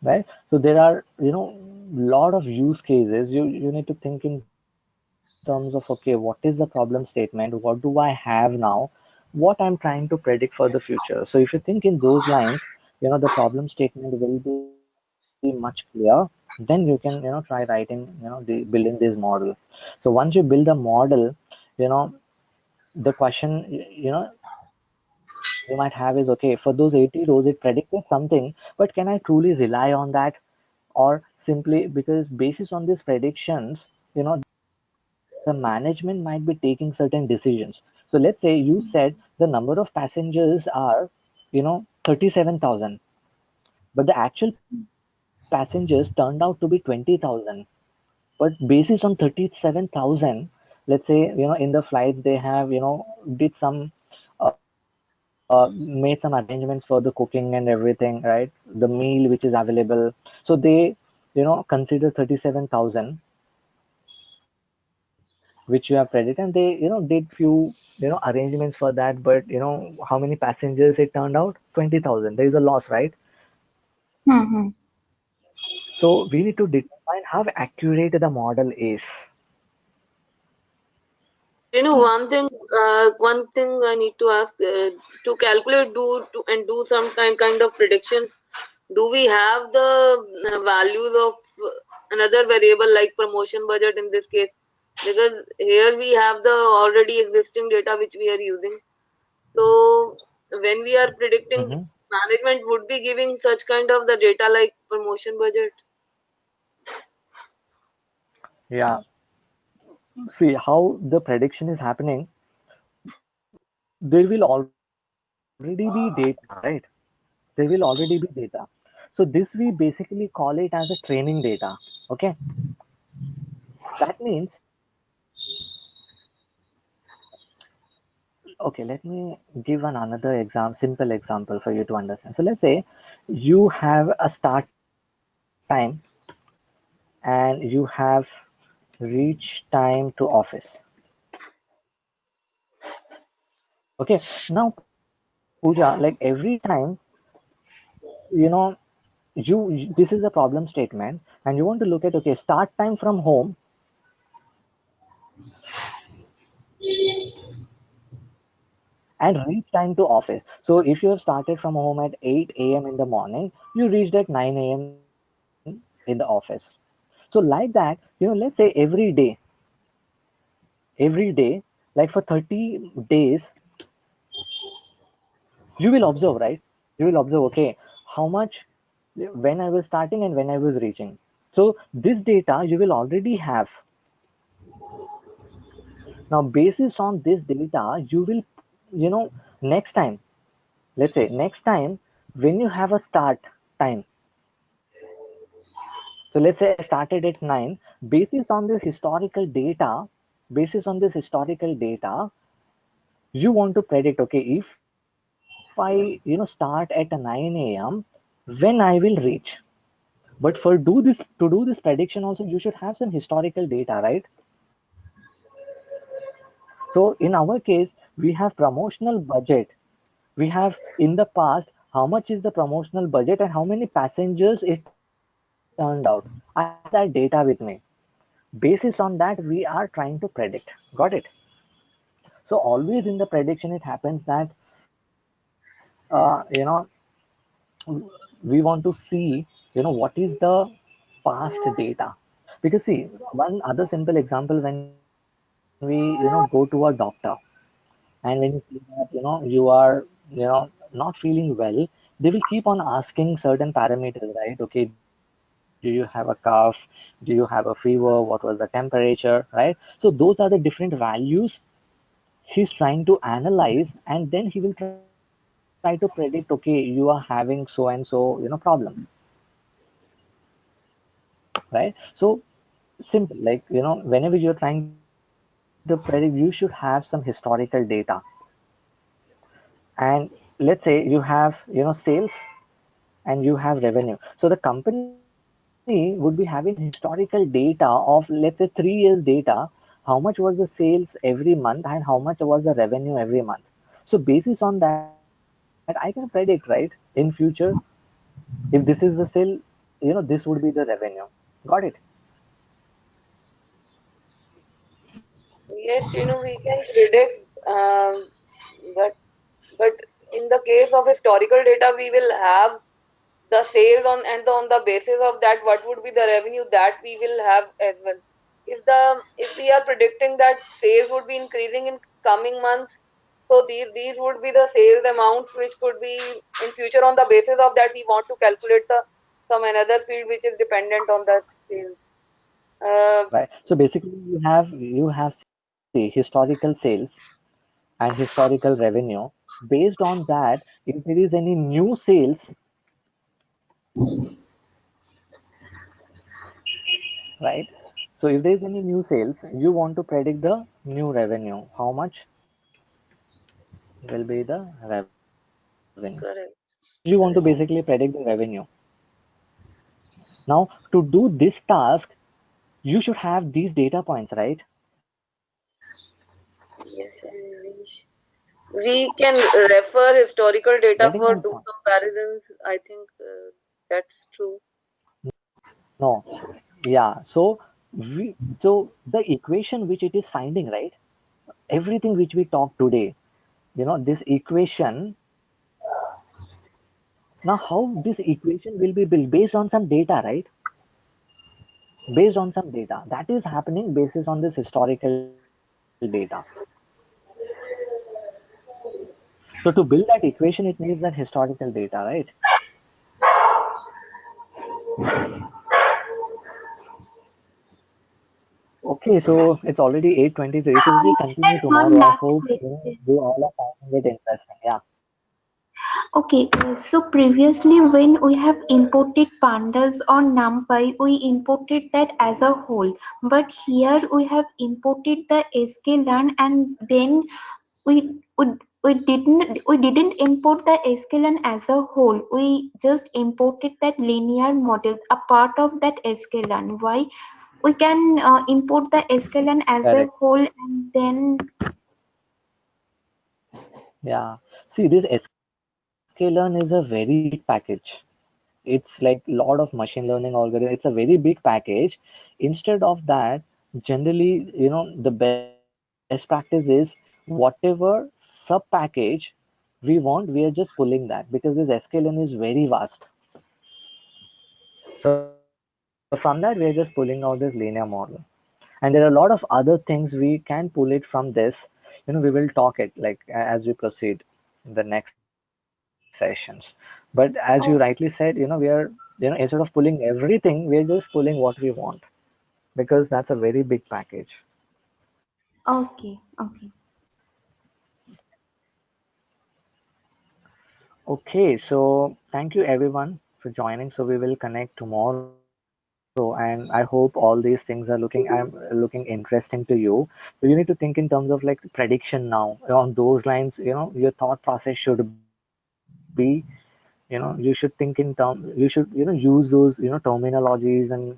right? So there are lot of use cases. You need to think in terms of, okay, what is the problem statement, what do I have now, what I'm trying to predict for the future. So if you think in those lines, the problem statement will be much clear. Then you can try writing building this model. So once you build a model, you know the question you might have is, okay, for those 80 rows it predicted something, but can I truly rely on that? Or simply because basis on these predictions, the management might be taking certain decisions. So let's say you said the number of passengers are 37,000, but the actual passengers turned out to be 20,000. But basis on 37,000, let's say in the flights they have did some made some arrangements for the cooking and everything, right? The meal which is available. So they consider 37,000 which you have credit, and they did few arrangements for that, but how many passengers it turned out? 20,000. There is a loss, right? Mm-hmm. So we need to determine how accurate the model is. Yes. One thing I need to ask, to calculate, and do some kind of predictions. Do we have the values of another variable like promotion budget in this case? Because here we have the already existing data which we are using. So when we are predicting, Hmm. management would be giving such kind of the data like promotion budget. Yeah. See how the prediction is happening. There will already be data, right? There will already be data. So this we basically call it as a training data. Okay. That means, okay, let me give another example, simple example for you to understand. So let's say you have a start time and you have reach time to office. Okay. Now, Pooja, like every time, you know, this is a problem statement, and you want to look at, okay, start time from home and reach time to office. So if you have started from home at 8 a.m. in the morning, you reached at 9 a.m. in the office. So like that, let's say every day, like for 30 days, you will observe, right? You will observe, okay, how much when I was starting and when I was reaching. So this data you will already have. Now, basis on this data, you will, next time, let's say next time when you have a start time. So let's say I started at 9, basis on this historical data, basis on this historical data, you want to predict, okay, if I, start at 9 a.m., when I will reach. But for do this to do this prediction also, you should have some historical data, right? So in our case, we have promotional budget. We have in the past how much is the promotional budget and how many passengers it turned out. I have that data with me. Basis on that, we are trying to predict. Got it? So always in the prediction, it happens that uh, you know we want to see what is the past data. Because see, one other simple example, when we go to a doctor, and when you see that you are not feeling well, they will keep on asking certain parameters, right? Okay, do you have a cough? Do you have a fever? What was the temperature, right? So those are the different values he's trying to analyze, and then he will try to predict, okay, you are having so and so problem, right? So simple, like whenever you're trying to predict, you should have some historical data. And let's say you have sales and you have revenue. So the company would be having historical data of, let's say, 3 years data, how much was the sales every month and how much was the revenue every month. So basis on that, I can predict, right, in future, if this is the sale, this would be the revenue. Got it? Yes, we can predict, but but in the case of historical data, we will have the sales on, and on the basis of that, what would be the revenue that we will have as well. If we are predicting that sales would be increasing in coming months, so these would be the sales amounts which could be in future. On the basis of that, we want to calculate the some another field which is dependent on that sales. Right. So basically, you have see historical sales and historical revenue. Based on that, if there is any new sales, right? So if there is any new sales, you want to predict the new revenue. How much will be the revenue? So you Correct. want to basically predict the revenue. Now, to do this task, you should have these data points, right? Yes, and we can refer historical Getting data my for point? do comparisons. I think that's true. No. Yeah. So the equation which it is finding, right? Everything which we talked today, this equation. Now, how this equation will be built based on some data, right? Based on some data that is happening basis on this historical data. So to build that equation, it needs that historical data, right? Okay, so it's already 8:23, so we will Is there continue one tomorrow. I last hope question? you all are finding it interesting. Yeah. Okay, so previously when we have imported pandas on NumPy, we imported that as a whole. But here we have imported the sklearn, and then we we didn't import the sklearn as a whole. We just imported that linear model, a part of that sklearn. Why? We can import the sklearn as a Correct. whole and then Yeah. See, this sklearn is a very big package. It's like lot of machine learning algorithm. It's a very big package. Instead of that, generally, the best practice is whatever sub package we want, we are just pulling that because this sklearn is very vast. So from that, we are just pulling out this linear model. And there are a lot of other things we can pull it from this. We will talk it like as we proceed in the next sessions. But as you rightly said, we oh, are, instead of pulling everything, we are just pulling what we want because that's a very big package. okay, okay. Okay, so thank you everyone for joining. So we will connect tomorrow, and I hope all these things are looking interesting to you. So you need to think in terms of like prediction now. On those lines, your thought process should be. be, you should think in you should, use those, terminologies and,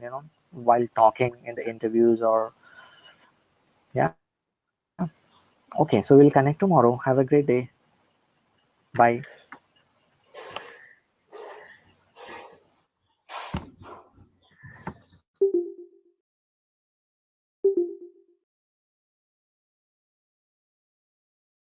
while talking in the interviews or, yeah. Okay, so we'll connect tomorrow. Have a great day. Bye.